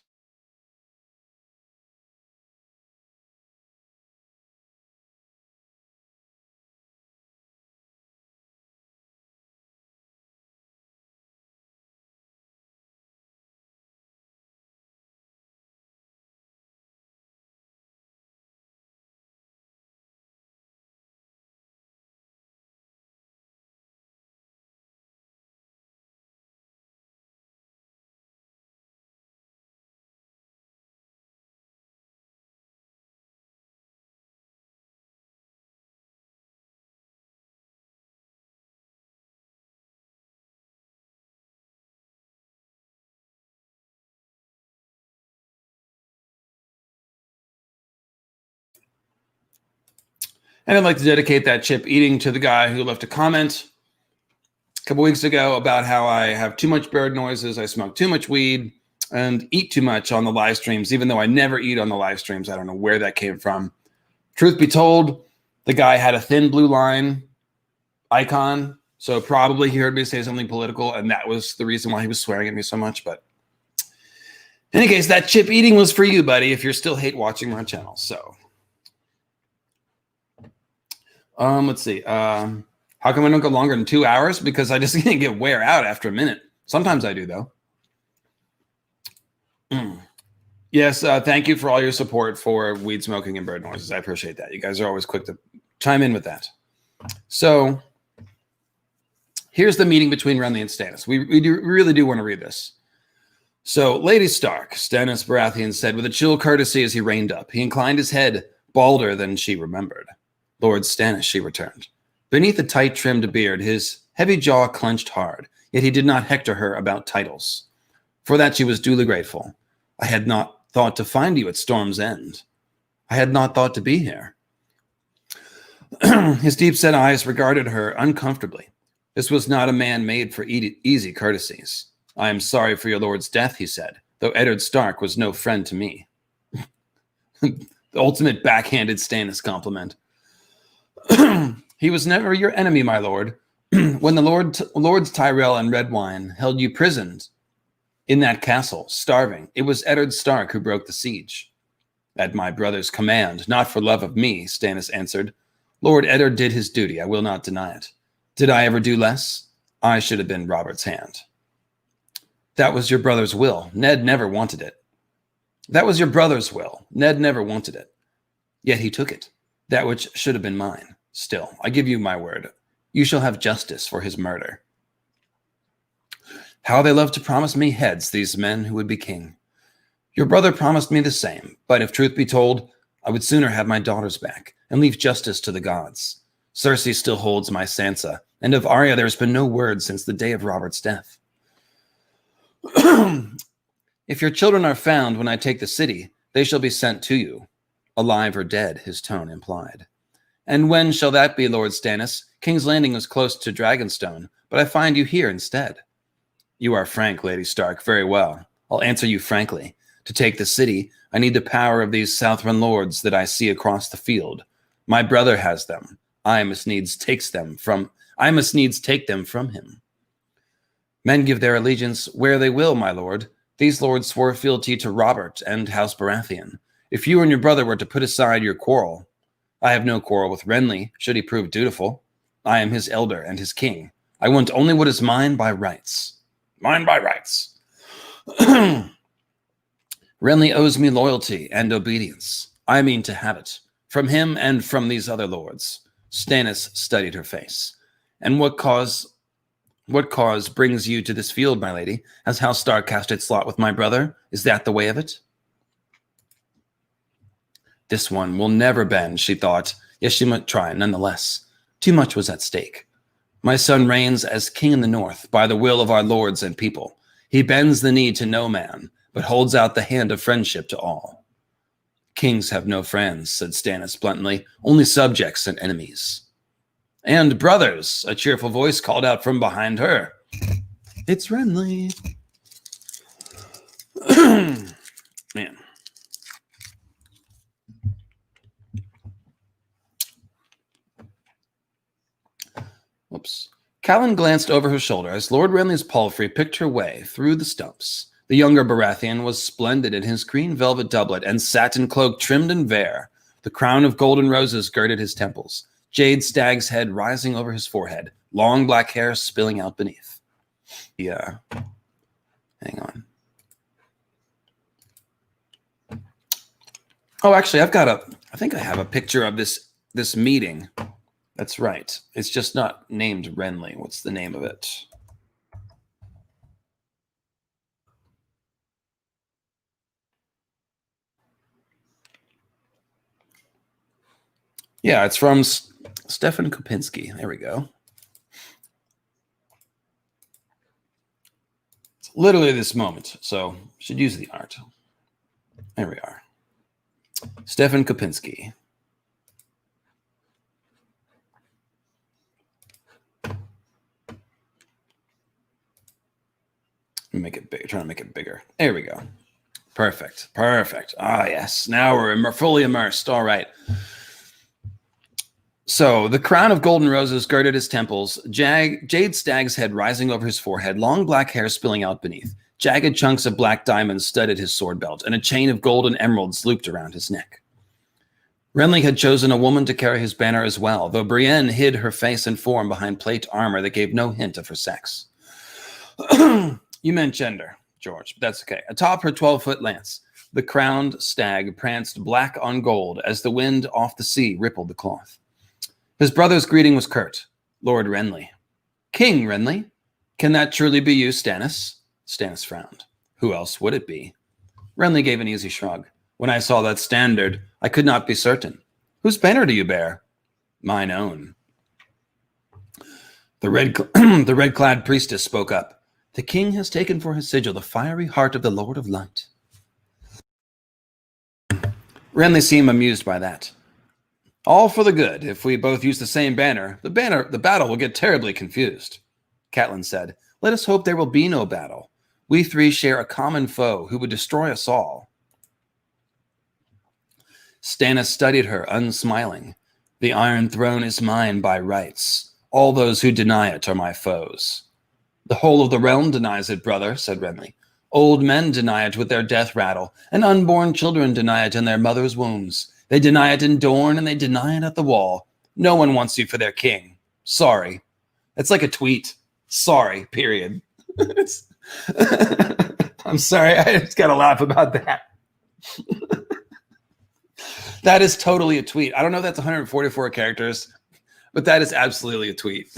And I'd like to dedicate that chip eating to the guy who left a comment a couple weeks ago about how I have too much bird noises, I smoke too much weed, and eat too much on the live streams, even though I never eat on the live streams. I don't know where that came from. Truth be told, the guy had a thin blue line icon, so probably he heard me say something political, and that was the reason why he was swearing at me so much. But in any case, that chip eating was for you, buddy, if you're still hate watching my channel. So let's see. How come I don't go longer than 2 hours? Because I just can't get wear out after a minute. Sometimes I do, though. Yes, thank you for all your support for weed smoking and bird noises. I appreciate that. You guys are always quick to chime in with that. So here's the meeting between Renly and Stannis. We really do want to read this. So, Lady Stark, Stannis Baratheon said with a chill courtesy as he reined up. He inclined his head, balder than she remembered. Lord Stannis, she returned. Beneath a tight-trimmed beard, his heavy jaw clenched hard, yet he did not hector her about titles. For that she was duly grateful. I had not thought to find you at Storm's End. I had not thought to be here. His deep-set eyes regarded her uncomfortably. This was not a man made for easy courtesies. I am sorry for your lord's death, he said, though Eddard Stark was no friend to me. The ultimate backhanded Stannis compliment. He was never your enemy, my lord. When the Lords Tyrell and Redwine held you prisoned in that castle, starving, it was Eddard Stark who broke the siege. At my brother's command, not for love of me, Stannis answered. Lord Eddard did his duty, I will not deny it. Did I ever do less? I should have been Robert's hand. That was your brother's will. Ned never wanted it. That was your brother's will. Ned never wanted it. Yet he took it, that which should have been mine. Still, I give you my word. You shall have justice for his murder. How they love to promise me heads, these men who would be king. Your brother promised me the same, but if truth be told, I would sooner have my daughters back and leave justice to the gods. Cersei still holds my Sansa, and of Arya there has been no word since the day of Robert's death. If your children are found when I take the city, they shall be sent to you. Alive or dead, his tone implied. And when shall that be, Lord Stannis? King's Landing was close to Dragonstone, but I find you here instead. You are frank, Lady Stark. Very well. I'll answer you frankly. To take the city, I need the power of these Southron lords that I see across the field. My brother has them. I must needs take them from him. Men give their allegiance where they will, my lord. These lords swore fealty to Robert and House Baratheon. If you and your brother were to put aside your quarrel, I have no quarrel with Renly, should he prove dutiful. I am his elder and his king. I want only what is mine by rights. Mine by rights. Renly owes me loyalty and obedience. I mean to have it. From him and from these other lords. Stannis studied her face. And what cause brings you to this field, my lady? Has House Stark cast its lot with my brother? Is that the way of it? This one will never bend, she thought. Yes, she might try nonetheless. Too much was at stake. My son reigns as king in the north by the will of our lords and people. He bends the knee to no man, but holds out the hand of friendship to all. Kings have no friends, said Stannis bluntly, only subjects and enemies. And brothers, a cheerful voice called out from behind her. It's Renly. Man. Whoops. Catelyn glanced over her shoulder as Lord Renly's palfrey picked her way through the stumps. The younger Baratheon was splendid in his green velvet doublet and satin cloak trimmed in vair. The crown of golden roses girded his temples, jade stag's head rising over his forehead, long black hair spilling out beneath. Yeah. Hang on. Oh, actually, I think I have a picture of this meeting. That's right. It's just not named Renly. What's the name of it? Yeah, it's from Stefan Kopinski. There we go. It's literally this moment, so should use the art. There we are. Stefan Kopinski. Make it big. Trying to make it bigger. There we go. Perfect. Perfect. Ah, yes. Now we're fully immersed. All right. So the crown of golden roses girded his temples, jade stag's head rising over his forehead, long black hair spilling out beneath. Jagged chunks of black diamonds studded his sword belt, and a chain of gold and emeralds looped around his neck. Renly had chosen a woman to carry his banner as well, though Brienne hid her face and form behind plate armor that gave no hint of her sex. You meant gender, George, but that's okay. Atop her 12-foot lance, the crowned stag pranced black on gold as the wind off the sea rippled the cloth. His brother's greeting was curt. Lord Renly. King Renly? Can that truly be you, Stannis? Stannis frowned. Who else would it be? Renly gave an easy shrug. When I saw that standard, I could not be certain. Whose banner do you bear? Mine own. The red-clad priestess spoke up. The king has taken for his sigil the fiery heart of the Lord of Light. Renly seemed amused by that. All for the good. If we both use the same banner, the battle will get terribly confused. Catelyn said, let us hope there will be no battle. We three share a common foe who would destroy us all. Stannis studied her, unsmiling. The Iron Throne is mine by rights. All those who deny it are my foes. The whole of the realm denies it, brother, said Renly. Old men deny it with their death rattle, and unborn children deny it in their mother's wombs. They deny it in Dorne, and they deny it at the Wall. No one wants you for their king. Sorry. It's like a tweet. Sorry, period. I'm sorry, I just got to laugh about that. That is totally a tweet. I don't know if that's 144 characters, but that is absolutely a tweet.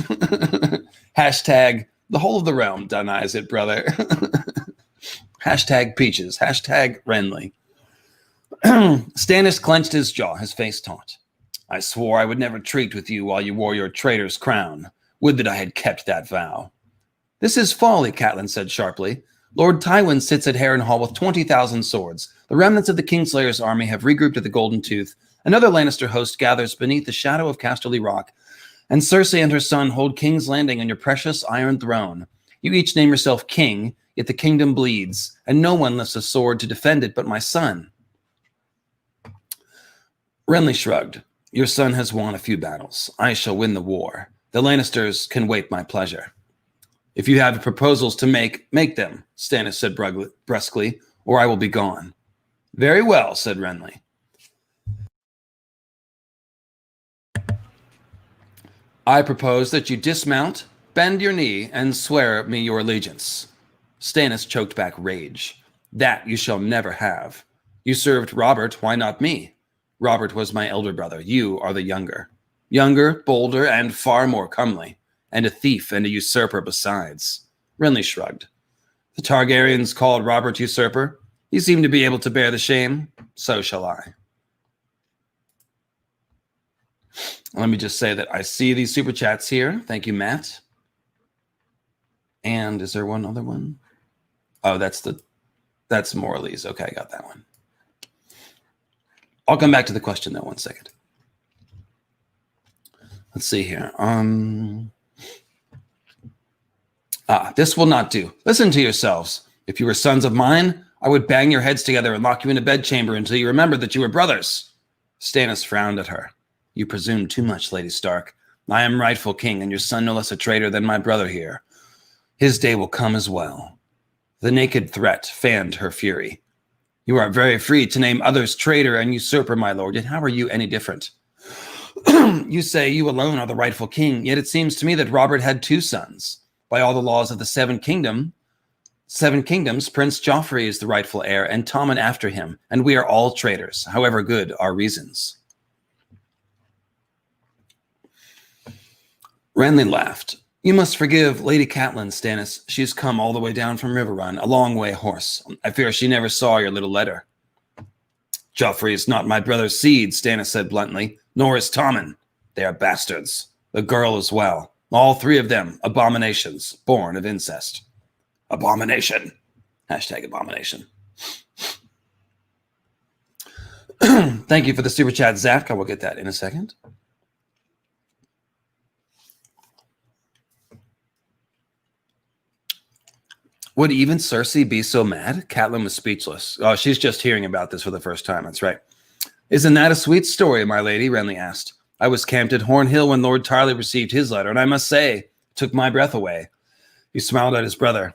Hashtag, the whole of the realm denies it, brother. Hashtag peaches. Hashtag Renly. Stannis clenched his jaw, his face taut. I swore I would never treat with you while you wore your traitor's crown. Would that I had kept that vow. This is folly, Catelyn said sharply. Lord Tywin sits at Harrenhal with 20,000 swords. The remnants of the Kingslayer's army have regrouped at the Golden Tooth. Another Lannister host gathers beneath the shadow of Casterly Rock. And Cersei and her son hold King's Landing on your precious Iron Throne. You each name yourself king, yet the kingdom bleeds, and no one lifts a sword to defend it but my son. Renly shrugged. Your son has won a few battles. I shall win the war. The Lannisters can wait my pleasure. If you have proposals to make them, Stannis said brusquely, or I will be gone. Very well, said Renly. I propose that you dismount, bend your knee, and swear me your allegiance. Stannis choked back rage. That you shall never have. You served Robert, why not me? Robert was my elder brother. You are the younger. Younger, bolder, and far more comely. And a thief and a usurper besides. Renly shrugged. The Targaryens called Robert usurper. You seem to be able to bear the shame. So shall I. Let me just say that I see these super chats here. Thank you, Matt. And is there one other one? Oh, that's Morley's. Okay, I got that one. I'll come back to the question though, 1 second. Let's see here. This will not do. Listen to yourselves. If you were sons of mine, I would bang your heads together and lock you in a bedchamber until you remembered that you were brothers. Stannis frowned at her. You presume too much, Lady Stark. I am rightful king, and your son no less a traitor than my brother here. His day will come as well. The naked threat fanned her fury. You are very free to name others traitor and usurper, my lord, yet how are you any different? You say you alone are the rightful king, yet it seems to me that Robert had 2 sons. By all the laws of the Seven Kingdoms, Prince Joffrey is the rightful heir, and Tommen after him, and we are all traitors, however good our reasons. Renly laughed. You must forgive Lady Catelyn, Stannis. She's come all the way down from Riverrun, a long way horse. I fear she never saw your little letter. Joffrey is not my brother's seed, Stannis said bluntly, nor is Tommen. They are bastards. The girl as well. All 3 of them, abominations, born of incest. Abomination. Hashtag abomination. Thank you for the super chat, Zach. I will get that in a second. Would even Cersei be so mad? Catelyn was speechless. Oh, she's just hearing about this for the first time. That's right. Isn't that a sweet story, my lady? Renly asked. I was camped at Horn Hill when Lord Tarley received his letter, and I must say, it took my breath away. He smiled at his brother.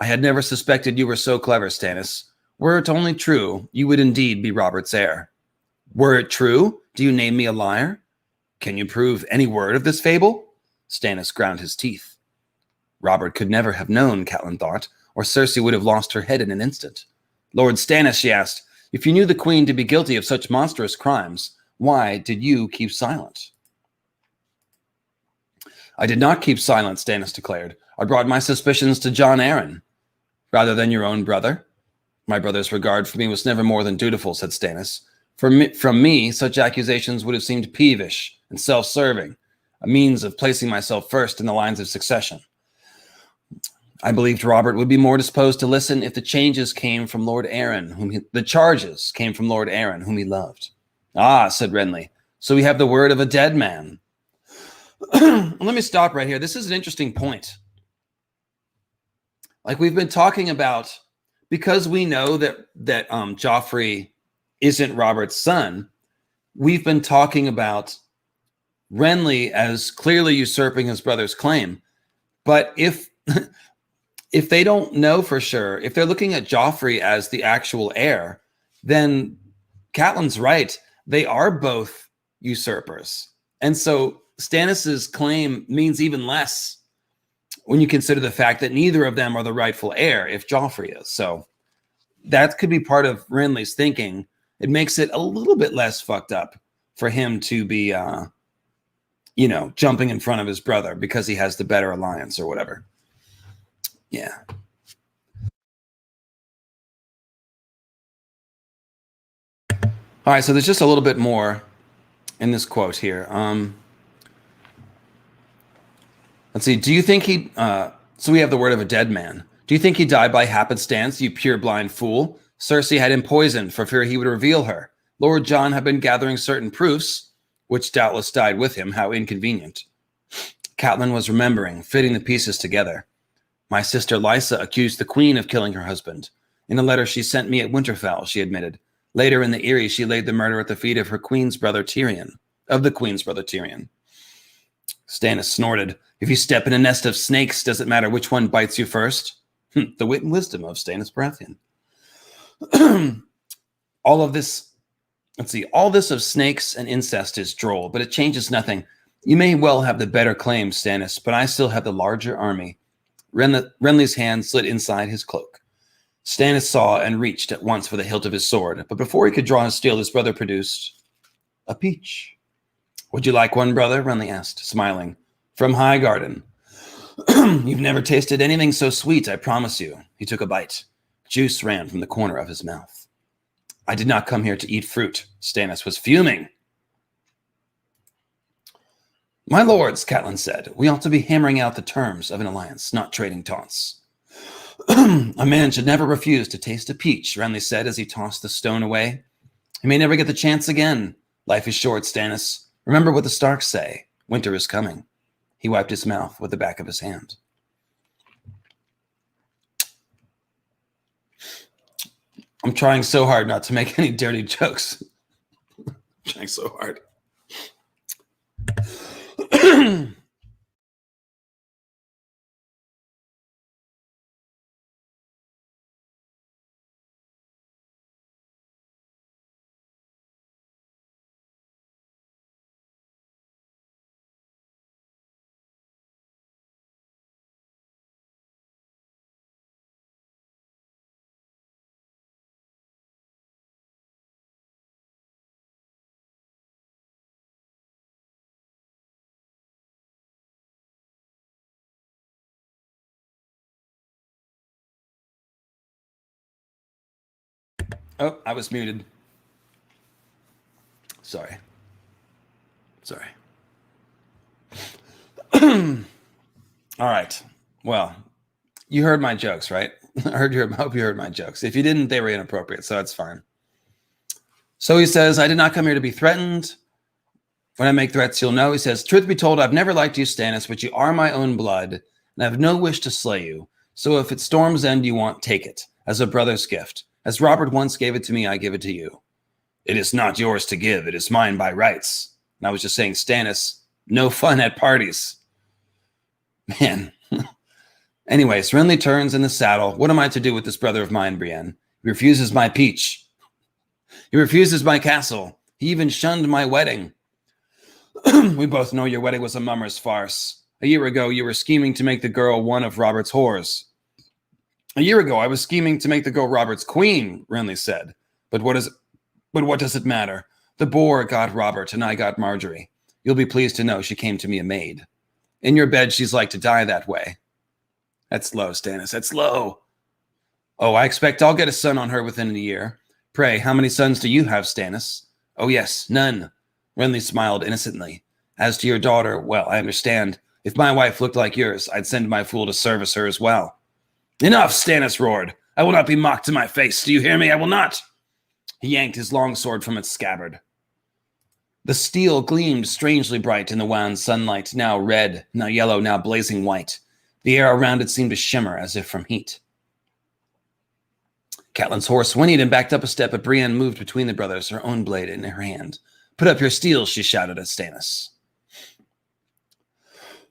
I had never suspected you were so clever, Stannis. Were it only true, you would indeed be Robert's heir. Were it true, do you name me a liar? Can you prove any word of this fable? Stannis ground his teeth. Robert could never have known, Catelyn thought, or Cersei would have lost her head in an instant. Lord Stannis, she asked, if you knew the queen to be guilty of such monstrous crimes, why did you keep silent? I did not keep silent, Stannis declared. I brought my suspicions to Jon Arryn. Rather than your own brother? My brother's regard for me was never more than dutiful, said Stannis. From me, such accusations would have seemed peevish and self-serving, a means of placing myself first in the lines of succession. I believed Robert would be more disposed to listen if the charges came from Lord Arryn, whom he loved. Ah, said Renly, so we have the word of a dead man. Let me stop right here. This is an interesting point. Like we've been talking about, because we know that Joffrey isn't Robert's son, we've been talking about Renly as clearly usurping his brother's claim. But if they don't know for sure, if they're looking at Joffrey as the actual heir, then Catelyn's right. They are both usurpers. And so Stannis's claim means even less when you consider the fact that neither of them are the rightful heir if Joffrey is. So that could be part of Renly's thinking. It makes it a little bit less fucked up for him to be, jumping in front of his brother because he has the better alliance or whatever. Yeah. All right, so there's just a little bit more in this quote here. Let's see. Do you think he? So we have the word of a dead man. Do you think he died by happenstance, you pure blind fool? Cersei had him poisoned for fear he would reveal her. Lord John had been gathering certain proofs, which doubtless died with him. How inconvenient. Catelyn was remembering, fitting the pieces together. My sister Lysa accused the queen of killing her husband. In a letter she sent me at Winterfell, she admitted. Later in the Eyrie, she laid the murder at the feet of the queen's brother Tyrion. Stannis snorted. If you step in a nest of snakes, does it matter which one bites you first? The wit and wisdom of Stannis Baratheon. All this of snakes and incest is droll, but it changes nothing. You may well have the better claim, Stannis, but I still have the larger army. Renly's hand slid inside his cloak. Stannis saw and reached at once for the hilt of his sword, but before he could draw his steel, his brother produced a peach. Would you like one, brother? Renly asked, smiling. From Highgarden. You've never tasted anything so sweet, I promise you. He took a bite. Juice ran from the corner of his mouth. I did not come here to eat fruit. Stannis was fuming. My lords, Catelyn said, we ought to be hammering out the terms of an alliance, not trading taunts. A man should never refuse to taste a peach, Renly said as he tossed the stone away. He may never get the chance again. Life is short, Stannis. Remember what the Starks say. Winter is coming. He wiped his mouth with the back of his hand. I'm trying so hard not to make any dirty jokes. I'm trying so hard. Oh, I was muted. Sorry. All right. Well, you heard my jokes, right? I hope you heard my jokes. If you didn't, they were inappropriate, so it's fine. So he says, I did not come here to be threatened. When I make threats, you'll know. He says, truth be told, I've never liked you, Stannis, but you are my own blood, and I have no wish to slay you. So if it's Storm's End you want, take it, as a brother's gift. As Robert once gave it to me, I give it to you. It is not yours to give. It is mine by rights. And I was just saying, Stannis, no fun at parties. Man. Anyways, Renly turns in the saddle. What am I to do with this brother of mine, Brienne? He refuses my peach. He refuses my castle. He even shunned my wedding. We both know your wedding was a mummer's farce. A year ago, you were scheming to make the girl one of Robert's whores. A year ago, I was scheming to make the girl Robert's queen, Renly said. But what does it matter? The boar got Robert, and I got Marjorie. You'll be pleased to know she came to me a maid. In your bed, she's like to die that way. That's low, Stannis. That's low. Oh, I expect I'll get a son on her within a year. Pray, how many sons do you have, Stannis? Oh, yes, none. Renly smiled innocently. As to your daughter, well, I understand. If my wife looked like yours, I'd send my fool to service her as well. Enough, Stannis roared. I will not be mocked to my face. Do you hear me? I will not. He yanked his long sword from its scabbard. The steel gleamed strangely bright in the wan sunlight, now red, now yellow, now blazing white. The air around it seemed to shimmer as if from heat. Catelyn's horse whinnied and backed up a step, but Brienne moved between the brothers, her own blade in her hand. Put up your steel, she shouted at Stannis.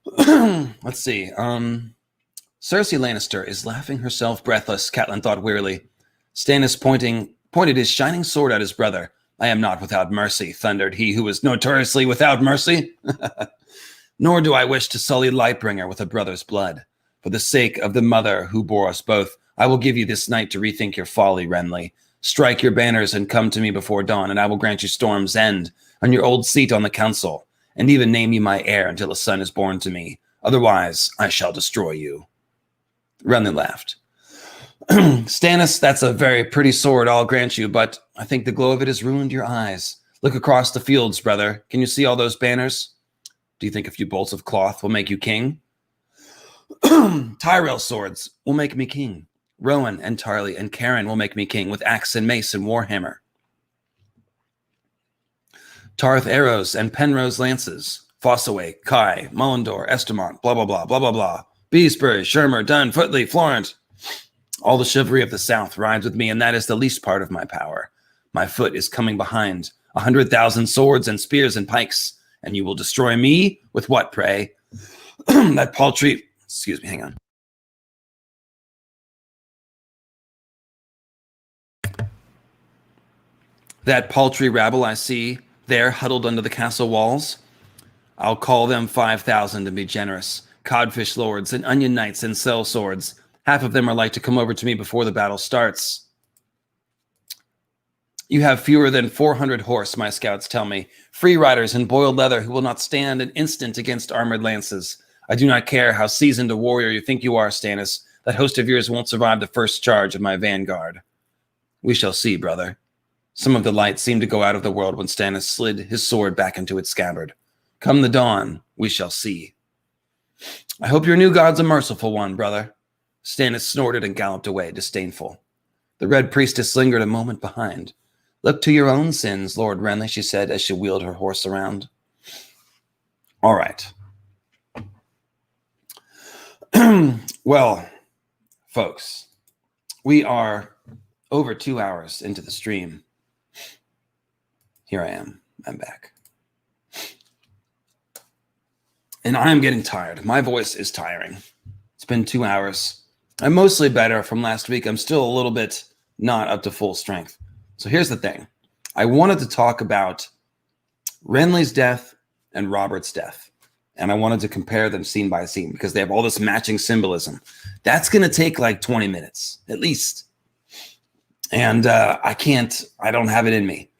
Let's see. Cersei Lannister is laughing herself breathless, Catelyn thought wearily. Stannis pointed his shining sword at his brother. I am not without mercy, thundered he who was notoriously without mercy. Nor do I wish to sully Lightbringer with a brother's blood. For the sake of the mother who bore us both, I will give you this night to rethink your folly, Renly. Strike your banners and come to me before dawn, and I will grant you Storm's End on your old seat on the council, and even name you my heir until a son is born to me. Otherwise, I shall destroy you. Renly laughed. Stannis, that's a very pretty sword, I'll grant you, but I think the glow of it has ruined your eyes. Look across the fields, brother. Can you see all those banners? Do you think a few bolts of cloth will make you king? Tyrell swords will make me king. Rowan and Tarly and Karen will make me king with axe and mace and warhammer. Tarth arrows and Penrose lances. Fossaway, Kai, Mullendor, Estamont, blah, blah, blah, blah, blah, blah. Beesbury, Shermer, Dunn, Footley, Florent. All the chivalry of the South rides with me, and that is the least part of my power. My foot is coming behind 100,000 swords and spears and pikes, and you will destroy me with what, pray? That paltry... Excuse me, hang on. That paltry rabble I see there huddled under the castle walls. I'll call them 5,000 to be generous. Codfish lords and onion knights and cell swords. Half of them are like to come over to me before the battle starts. You have fewer than 400 horse, my scouts tell me. Free riders in boiled leather who will not stand an instant against armored lances. I do not care how seasoned a warrior you think you are, Stannis. That host of yours won't survive the first charge of my vanguard. We shall see, brother. Some of the light seemed to go out of the world when Stannis slid his sword back into its scabbard. Come the dawn, we shall see. I hope your new god's a merciful one, brother. Stannis snorted and galloped away, disdainful. The Red Priestess lingered a moment behind. Look to your own sins, Lord Renly, she said as she wheeled her horse around. All right. Well, folks, we are over 2 hours into the stream. Here I am. I'm back. And I'm getting tired. My voice is tiring. It's been 2 hours. I'm mostly better from last week. I'm still a little bit not up to full strength. So here's the thing. I wanted to talk about Renly's death and Robert's death. And I wanted to compare them scene by scene because they have all this matching symbolism. That's going to take like 20 minutes at least. And I don't have it in me.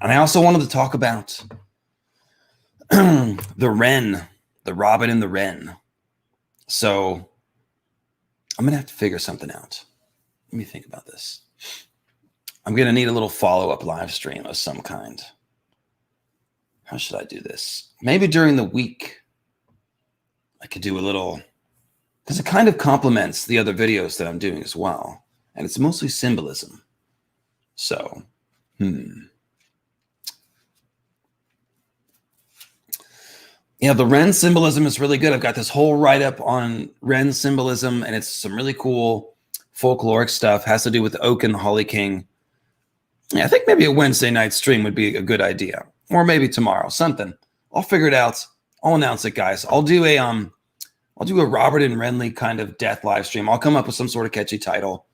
And I also wanted to talk about the Wren, the Robin and the Wren. So I'm going to have to figure something out. Let me think about this. I'm going to need a little follow-up live stream of some kind. How should I do this? Maybe during the week, I could do a little, because it kind of complements the other videos that I'm doing as well. And it's mostly symbolism. So, Yeah, the Wren symbolism is really good. I've got this whole write-up on Wren symbolism, and it's some really cool folkloric stuff. Has to do with the Oak and the Holly King. Yeah, I think maybe a Wednesday night stream would be a good idea. Or maybe tomorrow, something. I'll figure it out. I'll announce it, guys. I'll do a Robert and Renly kind of death live stream. I'll come up with some sort of catchy title.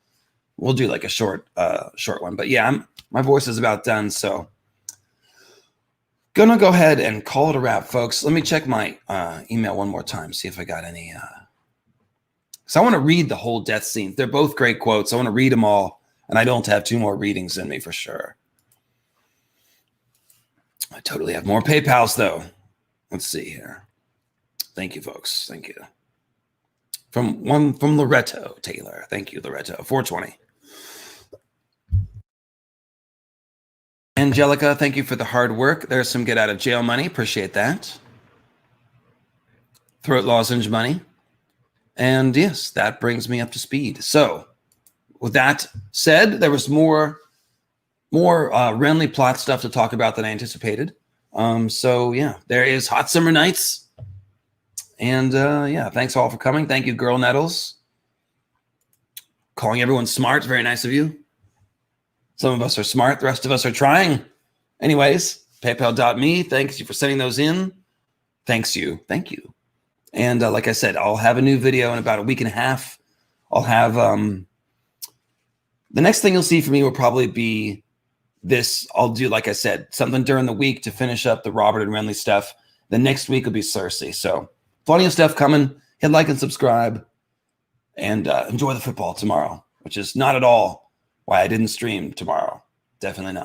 We'll do like a short one. But yeah, my voice is about done, so gonna go ahead and call it a wrap, folks. Let me check my email one more time, see if I got any. So I want to read the whole death scene. They're both great quotes. I want to read them all, and I don't have 2 more readings in me for sure. I totally have more PayPals though. Let's see here. Thank you, folks. Thank you. From Loretto Taylor. Thank you, Loretto. 420. Angelica, thank you for the hard work. There's some get out of jail money. Appreciate that. Throat lozenge money. And yes, that brings me up to speed. So with that said, there was more Renly plot stuff to talk about than I anticipated. So yeah, there is Hot Summer Nights. And yeah, thanks all for coming. Thank you, Girl Nettles. Calling everyone smart. Very nice of you. Some of us are smart. The rest of us are trying. Anyways, paypal.me. Thanks you for sending those in. Thank you. And like I said, I'll have a new video in about a week and a half. I'll have the next thing you'll see from me will probably be this. I'll do, like I said, something during the week to finish up the Robert and Renly stuff. The next week will be Cersei. So plenty of stuff coming. Hit like and subscribe. And enjoy the football tomorrow, which is not at all why I didn't stream tomorrow. Definitely not.